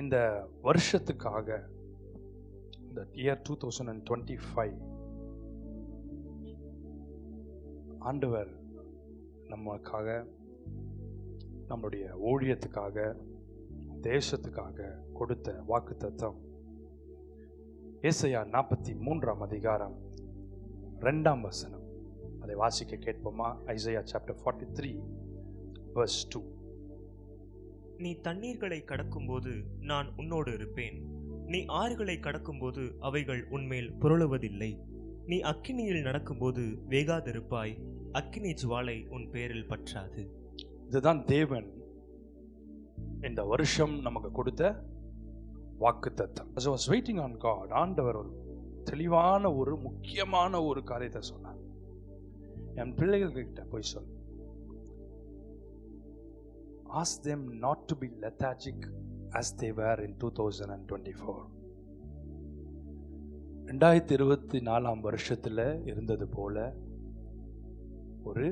இந்த வருஷத்துக்காக, இந்த இயர் 2025, ஆண்டவர் நமக்காக, நம்முடைய ஊழியத்துக்காக, தேசத்துக்காக கொடுத்த வாக்குத்தத்தம் ஏசாயா 43 அதிகாரம் 2 வசனம். அதை வாசிக்க கேட்போமா? Isaiah chapter 43 verse 2. நீ தண்ணீர்களை கடக்கும்போது நான் உன்னோடு இருப்பேன். நீ ஆறுகளை கடக்கும்போது அவைகள் உன்மேல் புரளுவதில்லை. நீ அக்கினியில் நடக்கும்போது வேகாதிருப்பாய். அக்கினி ஜுவாலை உன் பேரில் பற்றாது. இதுதான் தேவன் இந்த வருஷம் நமக்கு கொடுத்த வாக்குத்தத்தம். As I was waiting on God, ஆண்டவர் ஒரு தெளிவான ஒரு முக்கியமான ஒரு காரியத்தை சொன்னார். என் பிள்ளைகள்கிட்ட போய் சொல், ask them not to be lethargic as they were in 2024. 2024 வருஷத்துல இருந்தது போல ஒரு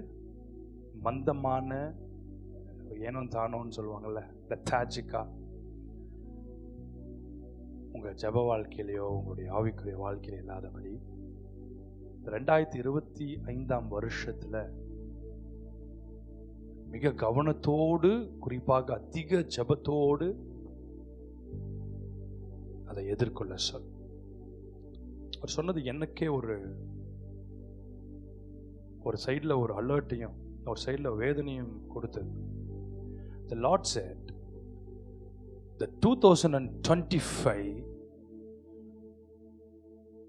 மந்தமான, ஏனோ தானோன்னு சொல்லுவாங்கல்ல, லெத்தாஜிக்கா உங்க ஜப வாழ்க்கையிலையோ உங்களுடைய ஆவிக்குரிய வாழ்க்கையில இல்லாதபடி 2025 வருஷத்துல மிக கவனத்தோடு, குறிப்பாக அதிக ஜபத்தோடு அதை எதிர்கொள்ள சொல். அவர் சொன்னது எனக்கே ஒரு சைட்ல ஒரு அலர்ட்டையும் ஒரு சைட்ல வேதனையும் கொடுத்தது. The Lord said that 2025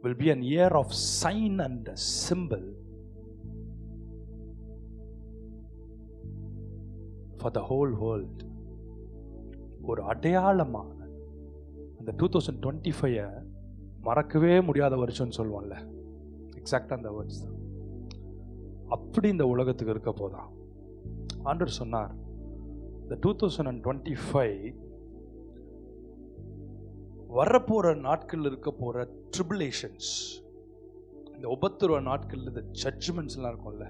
will be an year of sign and a symbol for the whole world. ஒரு அடையாளமான அந்த 2025 மறக்கவே முடியாத வருஷம்னு சொல்லுவோம்ல, எக்ஸாக்டா அந்த வேர்ட்ஸ் தான். அப்படி இந்த உலகத்துக்கு இருக்க போதா ஆண்டவர் சொன்னார். இந்த 2025 வரப்போற நாட்கள் இருக்க போற ட்ரிபுலேஷன்ஸ், இந்த உபத்திரவ நாட்கள், இந்த ஜட்ஜ்மெண்ட்ஸ் எல்லாம் இருக்கும்ல,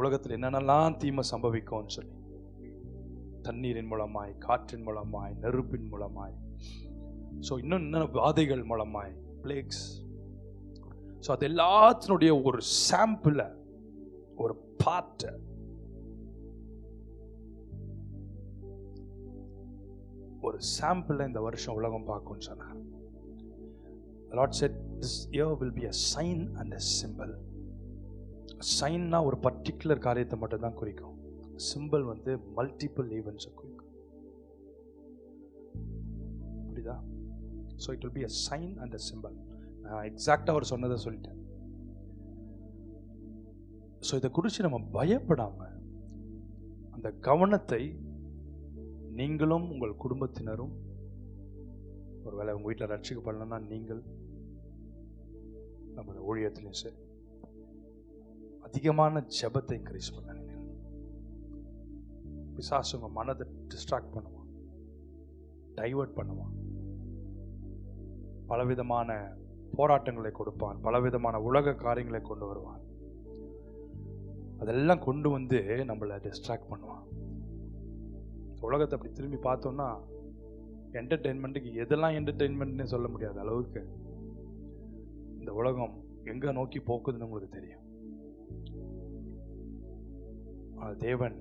உலகத்தில் என்னென்னலாம் தீமை சம்பவிக்கும்னு சொல்லி, தண்ணீரின் மூலமாய், காற்றின் மூலமாய், நெருப்பின் மூலமாய், ஸோ இன்னும் வாதைகள் மூலமாய், பிளேக்ஸ். ஸோ அது எல்லாத்தினுடைய ஒரு சாம்பிள, ஒரு பார்ட் ஒரு சாம்பிள் இந்த வருஷம் உலகம் பார்க்கும்னு சொன்னார். The Lord said this year will be a sign and a symbol. சைன்னா ஒரு பர்டிகுலர் காரியத்தை மட்டும் தான் குறிக்கும். சிம்பிள் வந்து மல்டிபிள் ஈவென்ட்ஸை குறிக்கும். புரியுதா? So it will be a sign and a symbol. நான் எக்ஸாக்டாக அவர் சொன்னதை சொல்லிட்டேன். ஸோ இதை குறித்து நம்ம பயப்படாம அந்த கவனத்தை நீங்களும் உங்கள் குடும்பத்தினரும், ஒருவேளை உங்கள் வீட்டில் ரட்சிக்கப்படலன்னா நீங்கள், நம்ம ஊழியத்திலையும் சரி, அதிகமான ஜெபத்தை இன்க்ரீஸ் பண்ண. பிசாசு உங்கள் மனதை டிஸ்ட்ராக்ட் பண்ணுவான், டைவர்ட் பண்ணுவான், பலவிதமான போராட்டங்களை கொடுப்பான், பலவிதமான உலக காரியங்களை கொண்டு வருவான். அதெல்லாம் கொண்டு வந்து நம்மளை டிஸ்ட்ராக்ட் பண்ணுவான். உலகத்தை அப்படி திரும்பி பார்த்தோம்னா என்டர்டெயின்மெண்ட்டுக்கு எதெல்லாம் என்டர்டெயின்மெண்ட்னு சொல்ல முடியாத அளவுக்கு இந்த உலகம் எங்க நோக்கி போக்குதுன்னு உங்களுக்கு தெரியும். ஆனால் தேவன்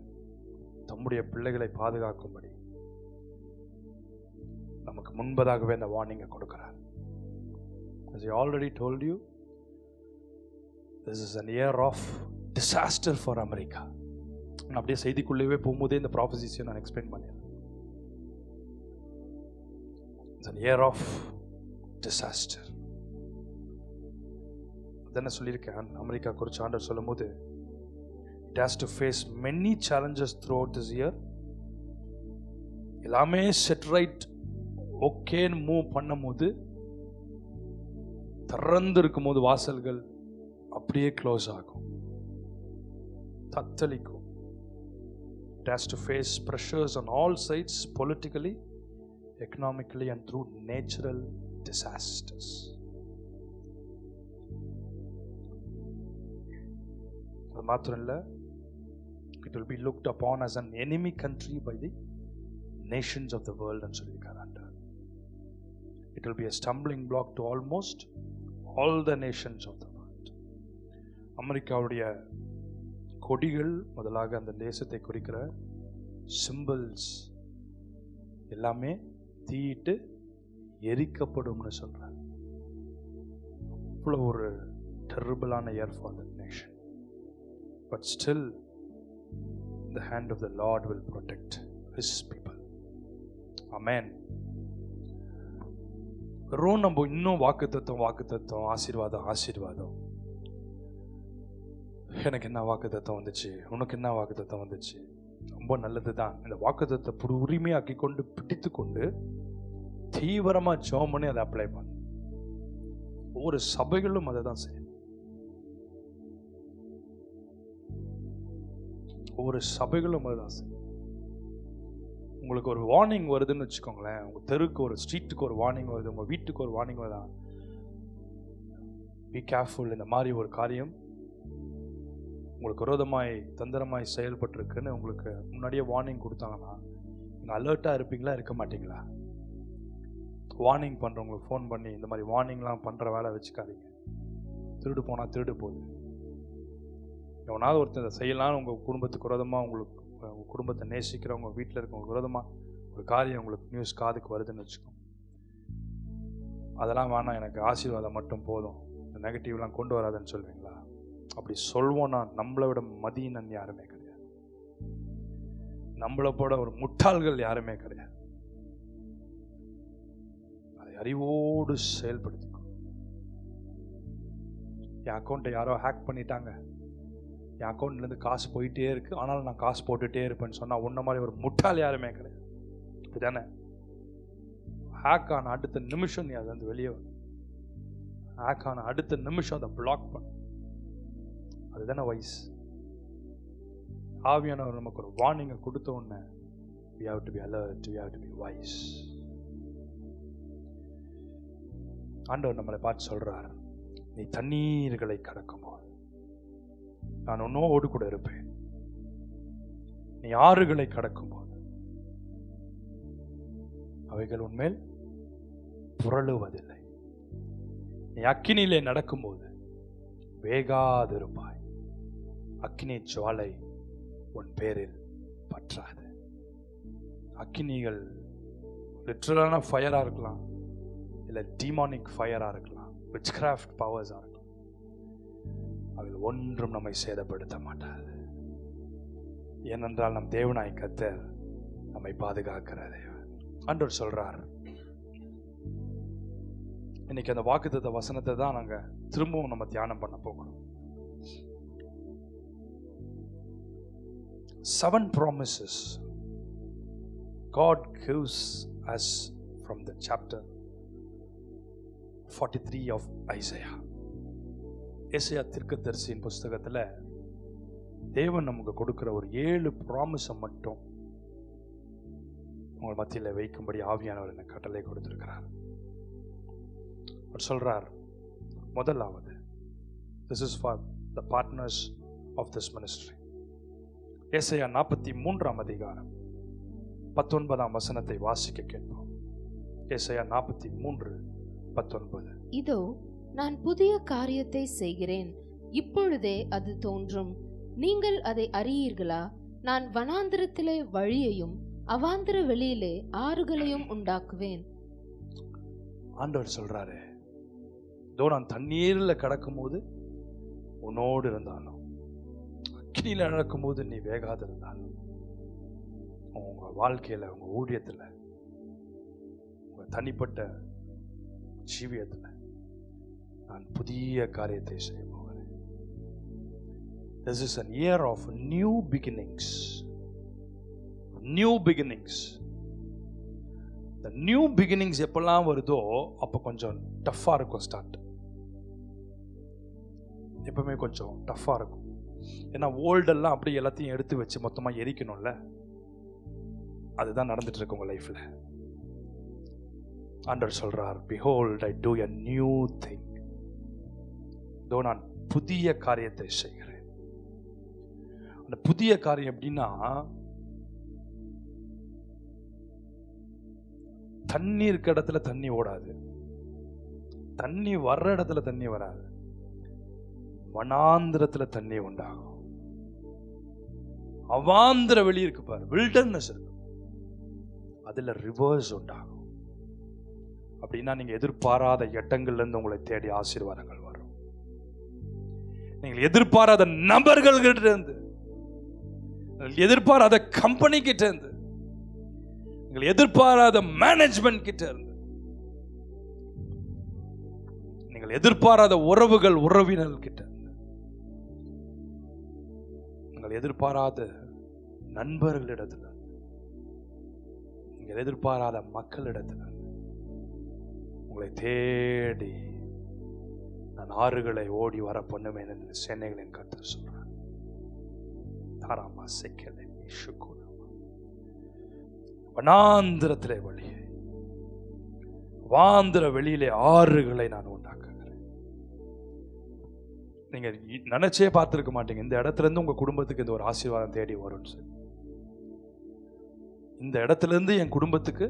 தம்முடைய பிள்ளைகளை பாதுகாக்கும்படி நமக்கு முன்பதாகவே இந்த வார்னிங்கை கொடுக்கிறார். As I already told you, this is an year of disaster for America. நான் அப்படியே செய்திக்குள்ளேயே போகும்போதே இந்த ப்ராஃபசிஸை நான் எக்ஸ்பிளைன் பண்ணிடுறேன். It's an year of disaster. என்ன சொல்லியிருக்கேன் அமெரிக்கா குறித்து ஆண்டவர் சொல்லும் போது, it has to face many challenges throughout this year. எல்லாமே செட் ரைட் ஓகேன்னு மூவ் பண்ணும் போது, திறந்து இருக்கும் போது வாசல்கள் அப்படியே க்ளோஸ் ஆகும், தத்தளிக்கும். It has to face pressures on all sides, politically, economically, and through natural disasters. அது மாத்திரம் இல்லை, it will be looked upon as an enemy country by the nations of the world ன்னு சொல்லியிருக்காரு ஆண்டவர். It will be a stumbling block to almost all the nations of the world. அமெரிக்காவுடைய கொடிகள் முதலாக அந்த தேசத்தை குறிக்கிற சிம்பிள்ஸ் எல்லாமே தீயிட்டு எரிக்கப்படும்னு சொல்றார். இவ்வளவு ஒரு டெரிபிளான year for the nation. But still the hand of the Lord will protect his people. Amen. நம்ம இன்னும் வாக்குத்தத்தம் ஆசீர்வாதம். எனக்கு என்ன வாக்குத்தத்தம் வந்துச்சு, உனக்கு என்ன வாக்குத்தத்தம் வந்துச்சு, ரொம்ப நல்லதுதான். இந்த வாக்குத்தத்தை உரிமையாக்கி கொண்டு பிடித்து கொண்டு தீவிரமா ஜெபம் பண்ணி அதை அப்ளை பண்ண. ஒவ்வொரு சபைகளும் அதை தான் செய்யும். ஒவ்வொரு சபைகளும் அதுதான் செய்யும். உங்களுக்கு ஒரு வார்னிங் வருதுன்னு வச்சுக்கோங்களேன், உங்க தெருக்கு ஒரு ஸ்ட்ரீட்டுக்கு ஒரு வார்னிங் வருது, உங்க வீட்டுக்கு ஒரு வார்னிங் வருதா, பி கேர்ஃபுல், இந்த மாதிரி ஒரு காரியம் உங்களுக்கு விரோதமாய் தந்திரமாய் செயல்பட்டிருக்குன்னு உங்களுக்கு முன்னாடியே வார்னிங் கொடுத்தாங்கன்னா நீங்கள் அலர்ட்டாக இருப்பீங்களா, இருக்க மாட்டீங்களா? வார்னிங் பண்ணுறவங்களுக்கு ஃபோன் பண்ணி இந்த மாதிரி வார்னிங்லாம் பண்ணுற வேலை வச்சுக்காதீங்க. திருடு போனால் திருடு போகுது. எவனாவது ஒருத்தர் இதை செய்யலான்னு உங்கள் குடும்பத்துக்கு விரோதமாக, உங்களுக்கு உங்கள் குடும்பத்தை நேசிக்கிறவங்க வீட்டில் இருக்கவங்களுக்கு விரோதமாக ஒரு காரியம் உங்களுக்கு நியூஸ் காதுக்கு வருதுன்னு வச்சுக்கோங்க. அதெல்லாம் வேணாம், எனக்கு ஆசீர்வாதம் மட்டும் போதும், இந்த நெகட்டிவ்லாம் கொண்டு வராதுன்னு சொல்லுவீங்களா? அப்படி சொல்வோன்னா நம்மளை விட மதியினன் யாருமே கிடையாது, நம்மளை போட ஒரு முட்டாள்கள் யாருமே கிடையாது. அதை அறிவோடு செயல்படுத்திக்கணும். என் அக்கௌண்ட்டை யாரோ ஹேக் பண்ணிட்டாங்க, என் அக்கௌண்ட்லேருந்து காசு போயிட்டே இருக்கு, ஆனாலும் நான் காசு போட்டுகிட்டே இருப்பேன்னு சொன்னால் உன்ன மாதிரி ஒரு முட்டாள் யாருமே கிடையாது. அப்படிதானே? ஹேக் ஆன அடுத்த நிமிஷம் நீ அது வந்து வெளியே ஹேக் ஆன அடுத்த நிமிஷம் அதை பிளாக் பண்ண. அதுதானே வயசு. ஆவியானவர் நமக்கு ஒரு வார்னிங்கை கொடுத்த உடனே we have to be alert, we have to be wise. ஆண்டவர் நம்மளை பார்த்து சொல்றார், நீ தண்ணீர்களை கடக்கும் போது நான் உன்னோடு கூட இருப்பேன். நீ ஆறுகளை கடக்கும் போது அவைகள் உன்மேல் புரளுவதில்லை. நீ அக்கினியிலே நடக்கும்போது வேகாதிருப்பாய், அக்கினி ஜுவாலை உன் பேரில் பற்றாது. அக்கினிகள் லிட்டரலான ஃபயரா இருக்கலாம், இல்லை டீமானிக் ஃபயரா இருக்கலாம், விட்ச்கிராஃப்ட் பவர்ஸா இருக்கலாம். அவைகள் ஒன்றும் நம்மை சேதப்படுத்த மாட்டாது. ஏனென்றால் நம் தேவனாய் கர்த்தர் நம்மை பாதுகாக்கிற தேவன். ஆண்டவர் சொல்றார். இன்னைக்கு அந்த வாக்குத்தத்த வசனத்தை தான் நாங்க திரும்பவும் நம்ம தியானம் பண்ண போகிறோம். 7 promises God gives us from the chapter 43 of Isaiah. ஏசாயா தீர்க்கதரிசியின் புஸ்தகத்துல தேவன் நமக்கு கொடுக்கிற ஒரு 7 ப்ராமிஸை மட்டும் உங்கள் மத்தியில் வைக்கும்படி ஆவியானவர் எனக்கு கட்டளை கொடுத்திருக்கிறார். அவர் சொல்றார், முதலாவது, this is for the partners of this ministry. ஏசாயா 43 அதிகாரம் 19 வசனத்தை வாசிக்க கேட்போம். ஏசாயா 43:19. இதோ நான் புதிய காரியத்தை செய்கிறேன், இப்பொழுதே அது தோன்றும், நீங்கள் அதை அறியீர்களா? நான் வனாந்திரத்திலே வழியையும் அவாந்திர வெளியிலே ஆறுகளையும் உண்டாக்குவேன். ஆண்டவர் சொல்றாரு, இதோ நான் தண்ணீரில் கடக்கும் போது உன்னோடு இருந்தாலும், அக்கினியில் நடக்கும்போது நீ வேகாது இருந்தாலும், உங்க வாழ்க்கையில, உங்க ஊழியத்துல, உங்க தனிப்பட்ட ஜீவியத்துல நான் புதிய காரியத்தை செய்ய போகிறேன். This is an year of new beginnings. New beginnings. The new beginnings எப்பெல்லாம் வருதோ அப்போ கொஞ்சம் டஃப்பாக இருக்கும். ஸ்டார்ட் எப்பவுமே கொஞ்சம் டஃப்பாக இருக்கும். ஏன்னா ஓல்டெல்லாம் அப்படியே எல்லாத்தையும் எடுத்து வச்சு மொத்தமாக எரிக்கணும்ல. அதுதான் நடந்துட்டு இருக்கு உங்க லைஃப்ல. ஆண்டவர் சொல்றார், behold I do a new thing. இதோ நான் புதிய காரியத்தை செய்கிறேன். அந்த புதிய காரியம் எப்படின்னா, தண்ணி இருக்க இடத்துல தண்ணி ஓடாது, தண்ணி வர்ற இடத்துல தண்ணி வராது. வனாந்திரத்துல தண்ணி உண்டாகும். அவாந்திர வெளி இருக்கு பாரு, வில்டர்னஸ் இருக்கு, அதுல ரிவர்ஸ் உண்டாகும். அப்படின்னா நீங்க எதிர்பாராத இடங்கள்ல இருந்து உங்களை தேடி ஆசீர்வாதங்கள் வரும். நீங்கள் எதிர்பாராத நபர்கள் கிட்ட இருந்து, எதிர்பாராத கம்பெனி கிட்ட இருந்து, நீங்கள் எதிர்பாராத மேனேஜ்மெண்ட் கிட்ட இருந்து, நீங்கள் எதிர்பாராத உறவுகள் உறவினர்கள் கிட்ட இருந்து, நீங்கள் எதிர்பாராத நண்பர்களிடத்துல, நீங்கள் எதிர்பாராத மக்களிடத்துல உங்களை தேடி நான் ஆறுகளை ஓடி வர பண்ணுவேன் என்று சென்னைகளின் கர்த்தர் சொல்றார். தாராமா செக்கலை வனாந்திரத்திலே வழி, வாந்திர வெளியிலே ஆறுகளை நான் உண்டாக்குகிறேன். நீங்க நினைச்சே பார்த்திருக்க மாட்டீங்க இந்த இடத்துல இருந்து உங்க குடும்பத்துக்கு இந்த ஒரு ஆசீர்வாதம் தேடி வரும். இந்த இடத்துல இருந்து என் குடும்பத்துக்கு,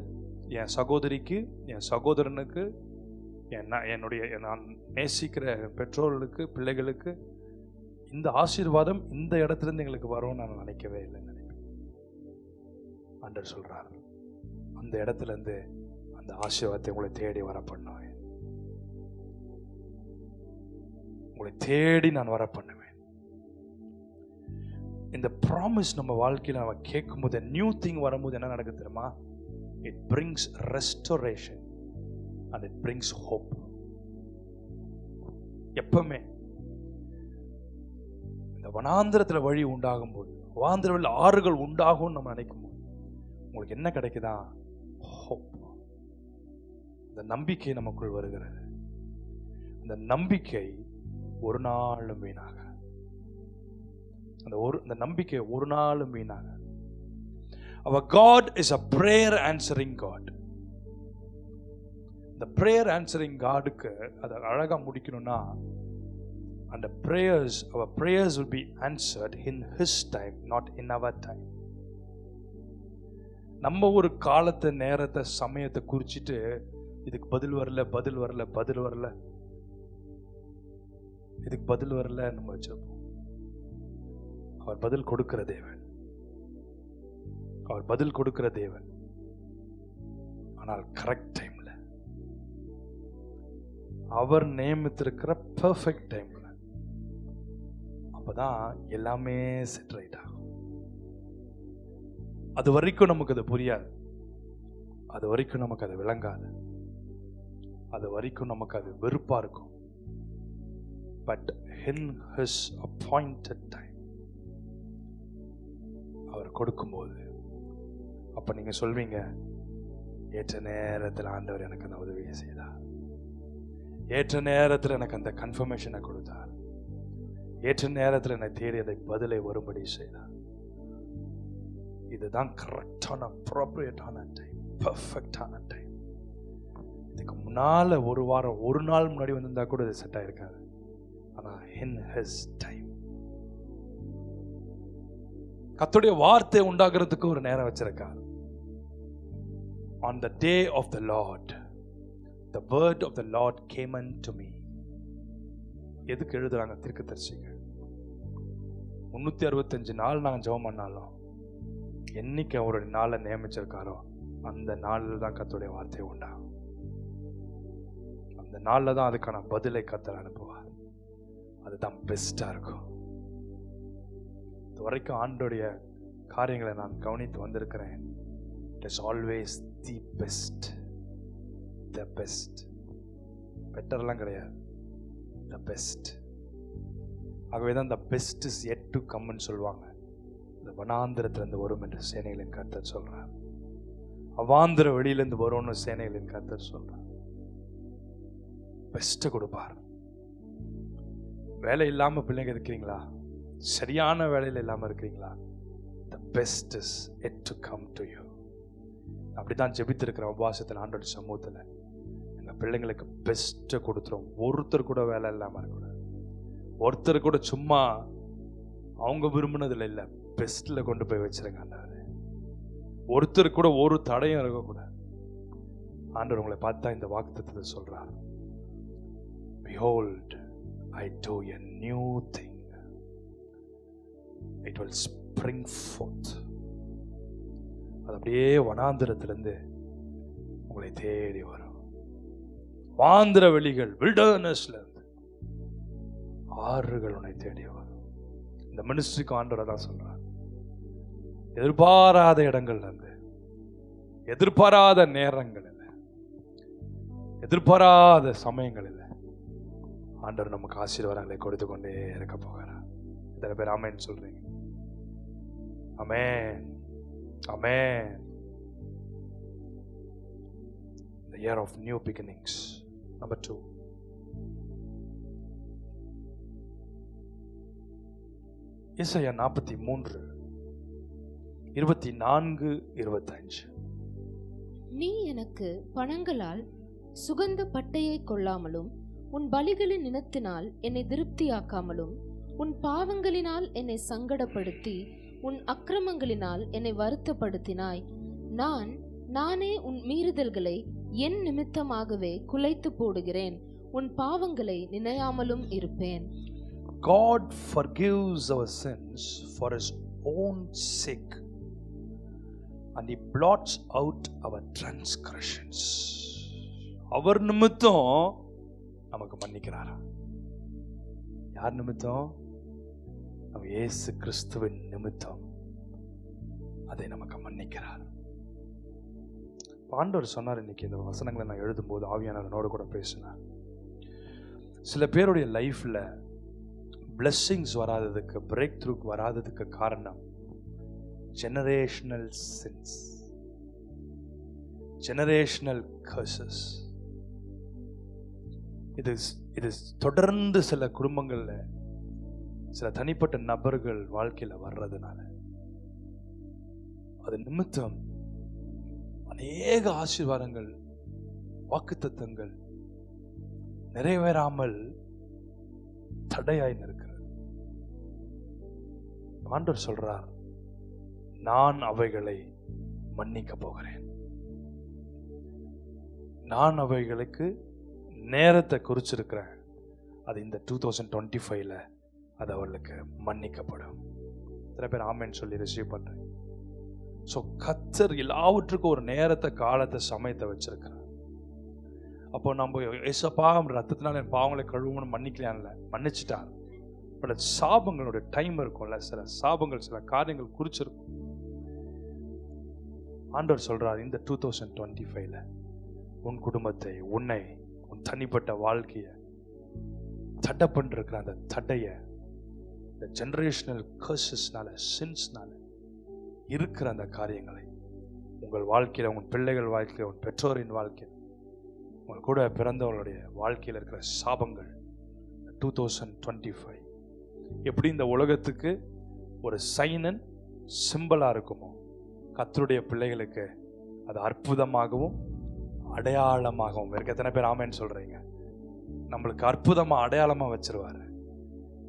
என் சகோதரிக்கு, என் சகோதரனுக்கு, என்னுடைய நான் நேசிக்கிற பெற்றோர்களுக்கு, பிள்ளைகளுக்கு இந்த ஆசீர்வாதம் இந்த இடத்துல இருந்து எங்களுக்கு வரும் நான் நினைக்கவே இல்லைன்னு நினைப்பேன். ஆண்டவர் சொல்றார், அந்த இடத்துல இருந்து அந்த ஆசீர்வாதத்தை உங்களை தேடி வர பண்ணுவேன், உங்களை தேடி நான் வர பண்ணுவேன். இந்த ப்ராமிஸ் நம்ம வாழ்க்கையில் நம்ம கேட்கும் போது, நியூ திங் வரும்போது என்ன நடக்குது தெரியுமா? It brings restoration and it brings hope. எப்பவுமே இந்த வனாந்திரத்துல வழி உண்டாகும் போது, வனாந்திரத்தில் ஆறுகள் உண்டாகும் நம்ம நினைக்கும் போது உங்களுக்கு என்ன கிடைக்குதா? hope. இந்த நம்பிக்கை நமக்குள் வருகிறது. அந்த நம்பிக்கை ஒரு நாளும் வீணாக, அந்த நம்பிக்கை ஒரு நாளும் வீணாக. Our God is a prayer answering God. The prayer answering Godக்கு அதை அழகா முடிக்கணும்னா, அந்த prayers, our prayers will be answered in His time, not in our time. நம்ம ஒரு காலத்தை, நேரத்தை, சமயத்தை குறிச்சிட்டு இதுக்கு பதில் வரல, பதில் வரல, பதில் வரல, இதுக்கு பதில் வரல நம்ம வச்சிருப்போம். அவர் பதில் கொடுக்கிற தேவன், அவர் பதில் கொடுக்கிற தேவன். ஆனால் கரெக்ட் டைம்ல, அவர் நியமித்திருக்கிற பெர்ஃபெக்ட் டைம்ல, அப்பதான் எல்லாமே செட் ரைட் ஆகும். அது வரைக்கும் நமக்கு அது புரியாது, அது வரைக்கும் நமக்கு அது விளங்காது, அது வரைக்கும் நமக்கு அது வெறுப்பா இருக்கும். But in his appointed time அவர் கொடுக்கும்போது, அப்ப நீங்க சொல்வீங்க, ஏற்ற நேரத்தில் ஆண்டவர் எனக்கு அந்த உதவியை செய்தார், ஏற்ற நேரத்தில் எனக்கு அந்த கன்ஃபர்மேஷனை கொடுத்தார், ஏற்ற நேரத்தில் என்னை தேடி அதை பதிலை வரும்படி செய்தார். இதுதான் கரெக்டான, அப்ரோப்ரியேட்டான டைம், பெர்ஃபெக்டான டைம். இதுக்கு முன்னால ஒரு வாரம், ஒரு நாள் முன்னாடி வந்திருந்தா கூட இது செட் ஆயிருக்காது. ஆனா இன் ஹிஸ் டைம், கர்த்தருடைய வார்த்தை உண்டாகிறதுக்கு ஒரு நேரம் வச்சிருக்கார். On the day of the Lord, the word of the Lord came unto me. எதுக்கு எழுதுறாங்க தீர்க்கதரிசிகள்? 365 நாள் நாங்கள் ஜெபம் பண்ணாலும் என்னைக்கு அவருடைய நாளை நியமிச்சிருக்காரோ அந்த நாளில் தான் கர்த்தருடைய வார்த்தை உண்டாகும். அந்த நாளில் தான் அதுக்கான பதிலை கர்த்தர் அனுப்புவார். அதுதான் பெஸ்டா இருக்கும். இது வரைக்கும் ஆண்டோடைய காரியங்களை நான் கவனித்து வந்திருக்கிறேன். It is always the best. The best. பெட்டர்லாம் கிடையாது, the best. ஆகவே தான் the best is yet to come ன்னு சொல்லுவாங்க. இந்த வனாந்திரத்திலிருந்து வரும் என்று சேனைகளின் கர்த்தர் சொல்றார். அவாந்திர வெளியிலிருந்து வரும்னு சேனைகளின் கர்த்தர் சொல்றார். பெஸ்ட் கொடுப்பார். வேலை இல்லாம பிள்ளைங்க இருக்கிறீங்களா? சரியான வேலையில் இல்லாம இருக்கிறீங்களா? The best is yet to come to you. அப்படிதான் ஜெபித்திருக்கிற உபவாசத்தில் ஆண்டோட சமூகத்தில் எங்க பிள்ளைங்களுக்கு பெஸ்ட்டை கொடுத்துரும். ஒருத்தர் கூட வேலை இல்லாம இருக்கக்கூடாது, ஒருத்தர் கூட சும்மா அவங்க விரும்பினதுல இல்லை, பெஸ்ட்ல கொண்டு போய் வச்சிருங்க ஆண்டவரே. ஒருத்தர் கூட ஒரு தடையும் இருக்கக்கூடாது. ஆண்டவர் உங்களை பார்த்தா இந்த வாக்குத்தத்தத்தை சொல்றார். Behold, I do a new thing. It will spring forth. அது அப்படியே வனாந்திரத்திலிருந்து உங்களை தேடி வரும். வாந்திர வெளிகள், வில்டர்னஸ்ல இருந்து ஆறுகள் உன்னை தேடி வரும். இந்த மினிஸ்ட்ரிக்கு ஆண்டவரை தான் சொல்றார். எதிர்பாராத இடங்கள்ல இருந்து, எதிர்பாராத நேரங்கள் இல்லை, எதிர்பாராத சமயங்கள் இல்லை, ஆண்டவர் நமக்கு ஆசீர்வாதங்களை கொடுத்து கொண்டே இருக்க போகிறார். இத்தனை பேர் ஆமென் சொல்றீங்க? ஆமென், ஆமென். The year of new beginnings. Number 2. ஏசாயா 43 24 25. நீ எனக்கு பணங்களால் சுகந்த பட்டையை கொள்ளாமலும் உன் பலிகளின் நினத்தினால் என்னை திருப்தியாக்காமலும் உன் பாவங்களினால் என்னை சங்கடப்படுத்தி உன் அக்கிரமங்களினால் என்னை வருத்தப்படுத்தினாய். நானே உன் மீறுதல்களை என் நிமித்தமாகவே குலைத்து போடுகிறேன், உன் பாவங்களை நினையாமலும் இருப்பேன். God forgives our sins for his own sake and he blots out our transgressions. அவர் நிமித்தம் நமக்கு மன்னிக்கிறாரா? யார் நிமித்தம்? நம்ம இயேசு கிறிஸ்துவின் நிமித்தம் அதை நமக்கு மன்னிக்கிறார். ஆண்டவர் சொன்னார், இன்னைக்கு இந்த வசனங்களை நான் எழுதும்போது ஆவியானவரோடு கூட பேசினார். சில பேருடைய லைஃப்ல பிளெஸ்ஸிங்ஸ் வராததுக்கு, பிரேக் த்ரூ வராததுக்கு காரணம் ஜெனரேஷனல் சின்ஸ், ஜெனரேஷனல் கர்சஸ். இது தொடர்ந்து சில குடும்பங்கள்ல, சில தனிப்பட்ட நபர்கள் வாழ்க்கையில வர்றதுனால அது நிமித்தம் அநேக ஆசீர்வாதங்கள், வாக்குத்தத்தங்கள் நிறைவேறாமல் தடையாய் இருக்கிறது. ஆண்டவர் சொல்றார், நான் அவைகளை மன்னிக்க போகிறேன். நான் அவைகளுக்கு நேரத்தை குறிச்சிருக்கிறேன். அது இந்த 2025ல அது அவளுக்கு மன்னிக்கப்படும். சில பேர் ஆமென் சொல்லி ரிசீவ் பண்றேன். ஸோ கர்த்தர் எல்லாவற்றுக்கும் ஒரு நேரத்தை, காலத்தை, சமயத்தை வச்சிருக்கிறார். அப்போ நம்ம ஏசப்பா ரத்தத்தினால என் பாவங்களை கழுவணும் மன்னிக்கலாம்ல, மன்னிச்சிட்டார். பட் சாபங்களோட டைம் இருக்கும்ல, சில சாபங்கள், சில காரியங்கள் குறிச்சிருக்கும். ஆண்டவர் சொல்றார், இந்த 2025ல உன் குடும்பத்தை, உன்னை, உன் தனிப்பட்ட வாழ்க்கையை தடை பண்ணிருக்கிற அந்த தடைய, இந்த ஜெனரேஷனல் கர்சஸ்னால, சின்ஸ்னால இருக்கிற அந்த காரியங்களை உங்கள் வாழ்க்கையில், உங்கள் பிள்ளைகள் வாழ்க்கையில், உங்கள் பெற்றோரின் வாழ்க்கையில், உங்கள் கூட பிறந்தவர்களுடைய வாழ்க்கையில் இருக்கிற சாபங்கள் 2025 எப்படி இந்த உலகத்துக்கு ஒரு சைன் அண்ட் சிம்பலா இருக்குமோ, கர்த்தருடைய பிள்ளைகளுக்கு அது அற்புதமாகவும் அடையாளமாகவும் இருக்கு. எத்தனை பேர் ஆமென் சொல்றீங்க? நம்மளுக்கு அற்புதமா அடையாளமா வச்சிருவாரு.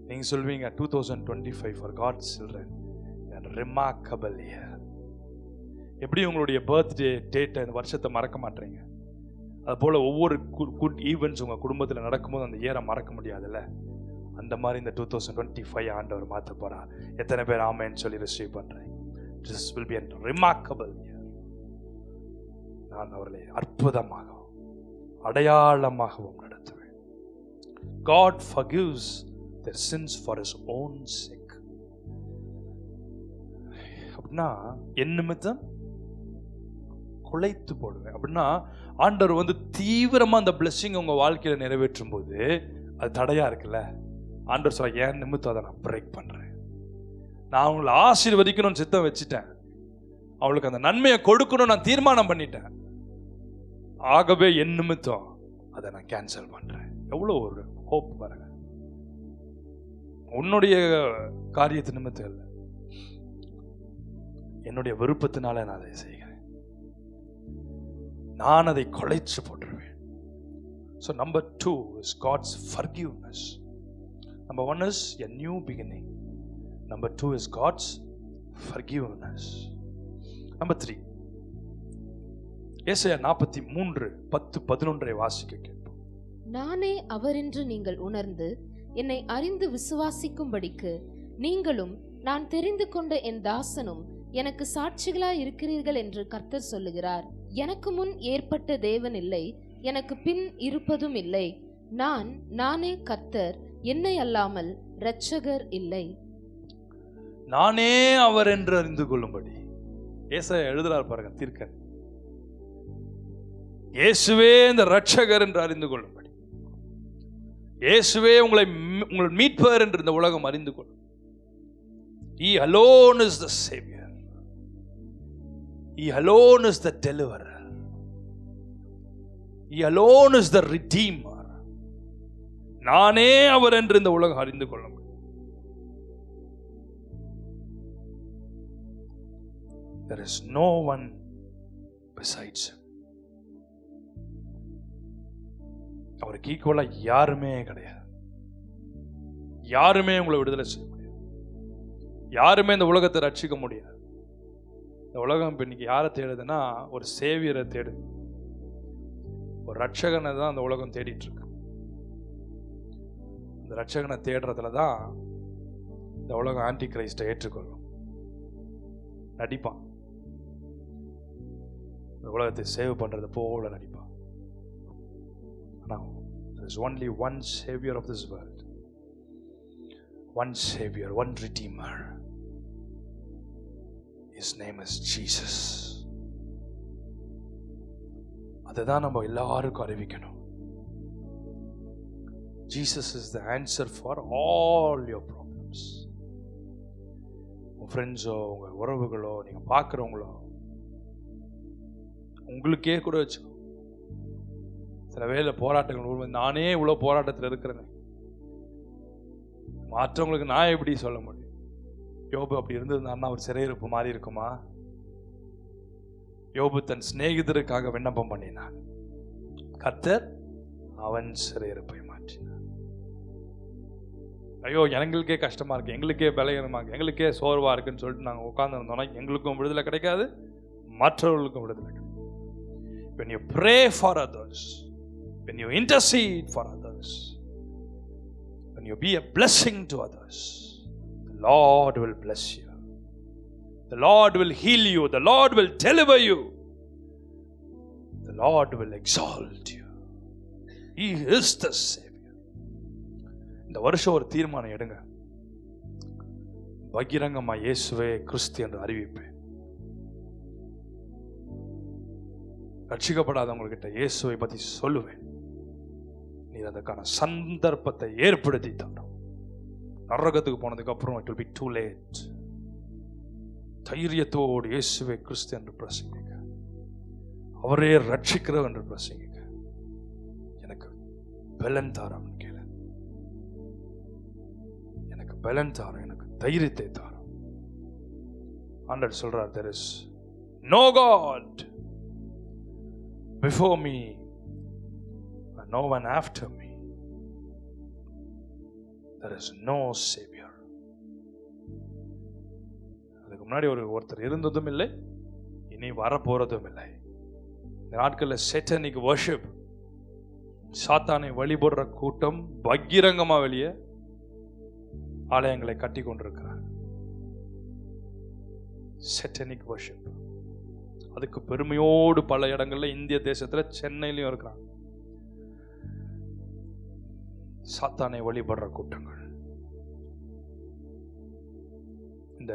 நீங்க சொல்வீங்க 2025 for God's children remarkable year. எப்படி உங்களுடைய பர்த்டே டேட்டை, இந்த வருஷத்தை மறக்க மாட்டீங்க, அது போல ஒவ்வொரு குட் ஈவெண்ட்ஸ் உங்க குடும்பத்தில் நடக்கும்போது அந்த இயரை மறக்க முடியாதுல்ல, அந்த மாதிரி இந்த 2025 ஆண்டவர் மாற்ற போறார். எத்தனை பேர் ஆமென் சொல்லி ரிசீவ் பண்றேன்? This will be a remarkable year. நான் அவர்களை அற்புதமாகவும் அடையாளமாகவும் நடத்துவேன். God forgives their sins for his own sake. அப்படின்னா என் நிமித்தம் குலைத்து போடுவேன். அப்படின்னா ஆண்டவர் தீவிரமா அந்த பிளெஸிங் உங்க வாழ்க்கையில நிறைவேற்றும் போது அது தடையா இருக்குல்ல, ஆண்டவர் சொல்ல, என் நிமித்தம் அதை நான் பிரேக் பண்றேன். நான் அவங்களை ஆசீர்வதிக்கணும்னு சித்தம் வச்சுட்டேன், அவளுக்கு அந்த நன்மையை கொடுக்கணும் நான் தீர்மானம் பண்ணிட்டேன். ஆகவே என் நிமித்தம் அதை நான் கேன்சல் பண்றேன். எவ்வளவு ஒரு ஹோப் பாருங்க. உன்னுடைய காரியத்து நிமித்தம் இல்லை, என்னுடைய விருப்பத்தினால நான் அதை செய்கிறேன். நான் அதை கொலைச்சு போட்டுருவேன். So number 2 is God's forgiveness. Number 1 is a new beginning. Number 2 is God's forgiveness. Number 3, ஏசாயா 43:10-11 வாசிக்க கேட்போம். நானே அவர் என்று நீங்கள் உணர்ந்து என்னை அறிந்து விசுவாசிக்கும்படிக்கு நீங்களும் நான் தெரிந்து கொண்ட என் தாசனும் எனக்கு சாட்சிகளாய் இருக்கிறீர்கள் என்று கர்த்தர் சொல்லுகிறார். எனக்கு முன் ஏற்பட்ட தேவன் இல்லை, எனக்கு பின் இருப்பதும் இல்லை. நானே கர்த்தர், என்னை அல்லாமல் இரட்சகர் இல்லை. நானே அவர் என்று அறிந்து கொள்ளும்படி ஏசாயா எழுதுறார் பாருங்க, தீர்க்கன். இயேசுவே இந்த இரட்சகர் என்று அறிந்து கொள்ளும்படி, இயேசுவே உங்கள் மீட்பர் என்று இந்த உலகம் அறிந்து கொள்ளும். He alone is the Savior. He alone is the deliverer. He alone is the redeemer. நானே அவர் என்று இந்த உலகம் அறிந்து கொள்ளும். There is no one besides him. அவருக்கு ஈக்குவலா யாருமே கிடையாது. யாருமே உங்களை விடுதலை செய்ய முடியாது. யாருமே இந்த உலகத்தை ரட்சிக்க முடியாது. இந்த உலகம் இப்ப இன்னைக்கு யாரை தேடுதுன்னா ஒரு சேவியரை தேடுது. ஒரு ரட்சகனை தான் அந்த உலகம் தேடிட்டு இருக்கு. இந்த ரட்சகனை தேடுறதுல தான் இந்த உலகம் ஆன்டி கிரைஸ்டை ஏற்றுக்கொள்ளும். நடிப்பான், இந்த உலகத்தை சேவ் பண்றது போல நடிப்பான். Now, there is only one Savior of this world. One Savior, one Redeemer. His name is Jesus. அதுதான் நம்ம எல்லாருக்கும் அறிவிக்கணும். Jesus is the answer for all your problems. உங்க ஃப்ரெண்ட்ஸோ, உங்க உறவுகளோ, நீங்க பார்க்குறவங்களோ, உங்களுக்கே கூட வச்சுக்கோ. சில வேலை போராட்டங்கள், நானே இவ்வளோ போராட்டத்தில் இருக்கிறேன், மற்றவங்களுக்கு நான் எப்படி சொல்ல முடியும்? யோபு அப்படி இருந்ததுன்னா ஒரு சிறையிருப்பு மாறி இருக்குமா? யோபு தன் சிநேகிதருக்காக விண்ணப்பம் பண்ணினான், கர்த்தர் அவன் சிறையிருப்பை மாற்றினான். ஐயோ எங்களுக்கே கஷ்டமா இருக்கு, எங்களுக்கே பலகீனமா இருக்கு, எங்களுக்கே சோர்வா இருக்குன்னு சொல்லிட்டு நாங்கள் உட்கார்ந்துருந்தோம்னா எங்களுக்கும் விடுதலை கிடைக்காது, மற்றவர்களுக்கும் விடுதலை கிடைக்காது. When you pray for others, when you intercede for others, when you be a blessing to others, the Lord will bless you. The Lord will heal you. The Lord will deliver you. The Lord will exalt you. He is the Savior. இந்த வருஷம் ஒரு தீர்மானம் எடுங்க, பகிரங்கமா இயேசுவே கிறிஸ்து என்று அறிவிப்பேன். ரட்சிக்கப்படாதவங்ககிட்ட இயேசுவை பற்றி சொல்லுவேன். நீர் அதற்கான சந்தர்ப்பத்தை ஏற்படுத்தி தரணும். நரகத்துக்கு போனதுக்கு அப்புறம் it will be too late. தைரியத்தோடு இயேசுவை கிறிஸ்து என்று பிரசங்கிக்க, அவரே ரட்சிக்கிறவர் என்று பிரசங்கிக்க, எனக்கு பலன் தாரம் கேளு, எனக்கு பலன் தாரம், எனக்கு தைரியத்தை தாரம். ஆண்டவர் சொல்றார், there is no God before me and no one after me. There is no Savior. அதுக்கு முன்னாடி ஒருத்தர் இருந்ததும் இல்லை, இனி வரப்போறதும் இல்லை. இந்த நாட்களில் சேட்டனிக் வர்ஷிப், சாத்தானை வழிபடுற கூட்டம் பகிரங்கமா வெளியே ஆலயங்களை கட்டி கொண்டிருக்கிறார். சேட்டனிக் வர்ஷிப், அதுக்கு பெருமையோடு பல இடங்கள்ல இந்திய தேசத்துல சென்னையிலும் இருக்கிறாங்க. சாத்தானை வழிபடுற கூட்டங்கள். இந்த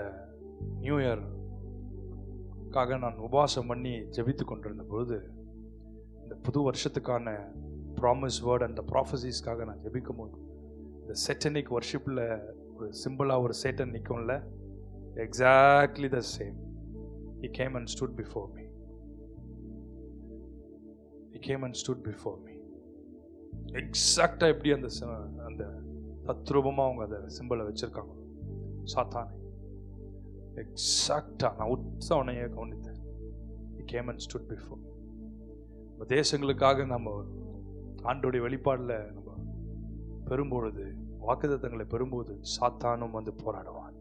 நியூ இயர்க்காக நான் உபவாசம் பண்ணி ஜெபித்து கொண்டிருந்த பொழுது, இந்த புது வருஷத்துக்கான ப்ராமிஸ் வேர்ட் அண்ட் ப்ராஃபசிஸ்க்காக நான் ஜெபிக்கும் போது, இந்த சேட்டனிக் வர்ஷிப்ல ஒரு சிம்பிளா ஒரு சேட்டன் நிற்கும்ல, exactly the same. He came and stood before me. He came and stood before me. எக்ஸாக்டா எப்படி அந்த தத்ரூபமா அவங்க அந்த சிம்பிளை வச்சிருக்காங்க சாத்தானை, எக்ஸாக்டா நான் உற்சவனையே கவனித்தேன். He came and stood before me. நம்ம தேசங்களுக்காக நம்ம ஆண்டோடைய வெளிப்பாடுல நம்ம பெறும்பொழுது, வாக்குத்தத்தங்களை பெறும்போது, சாத்தானும் வந்து போராடுவான்,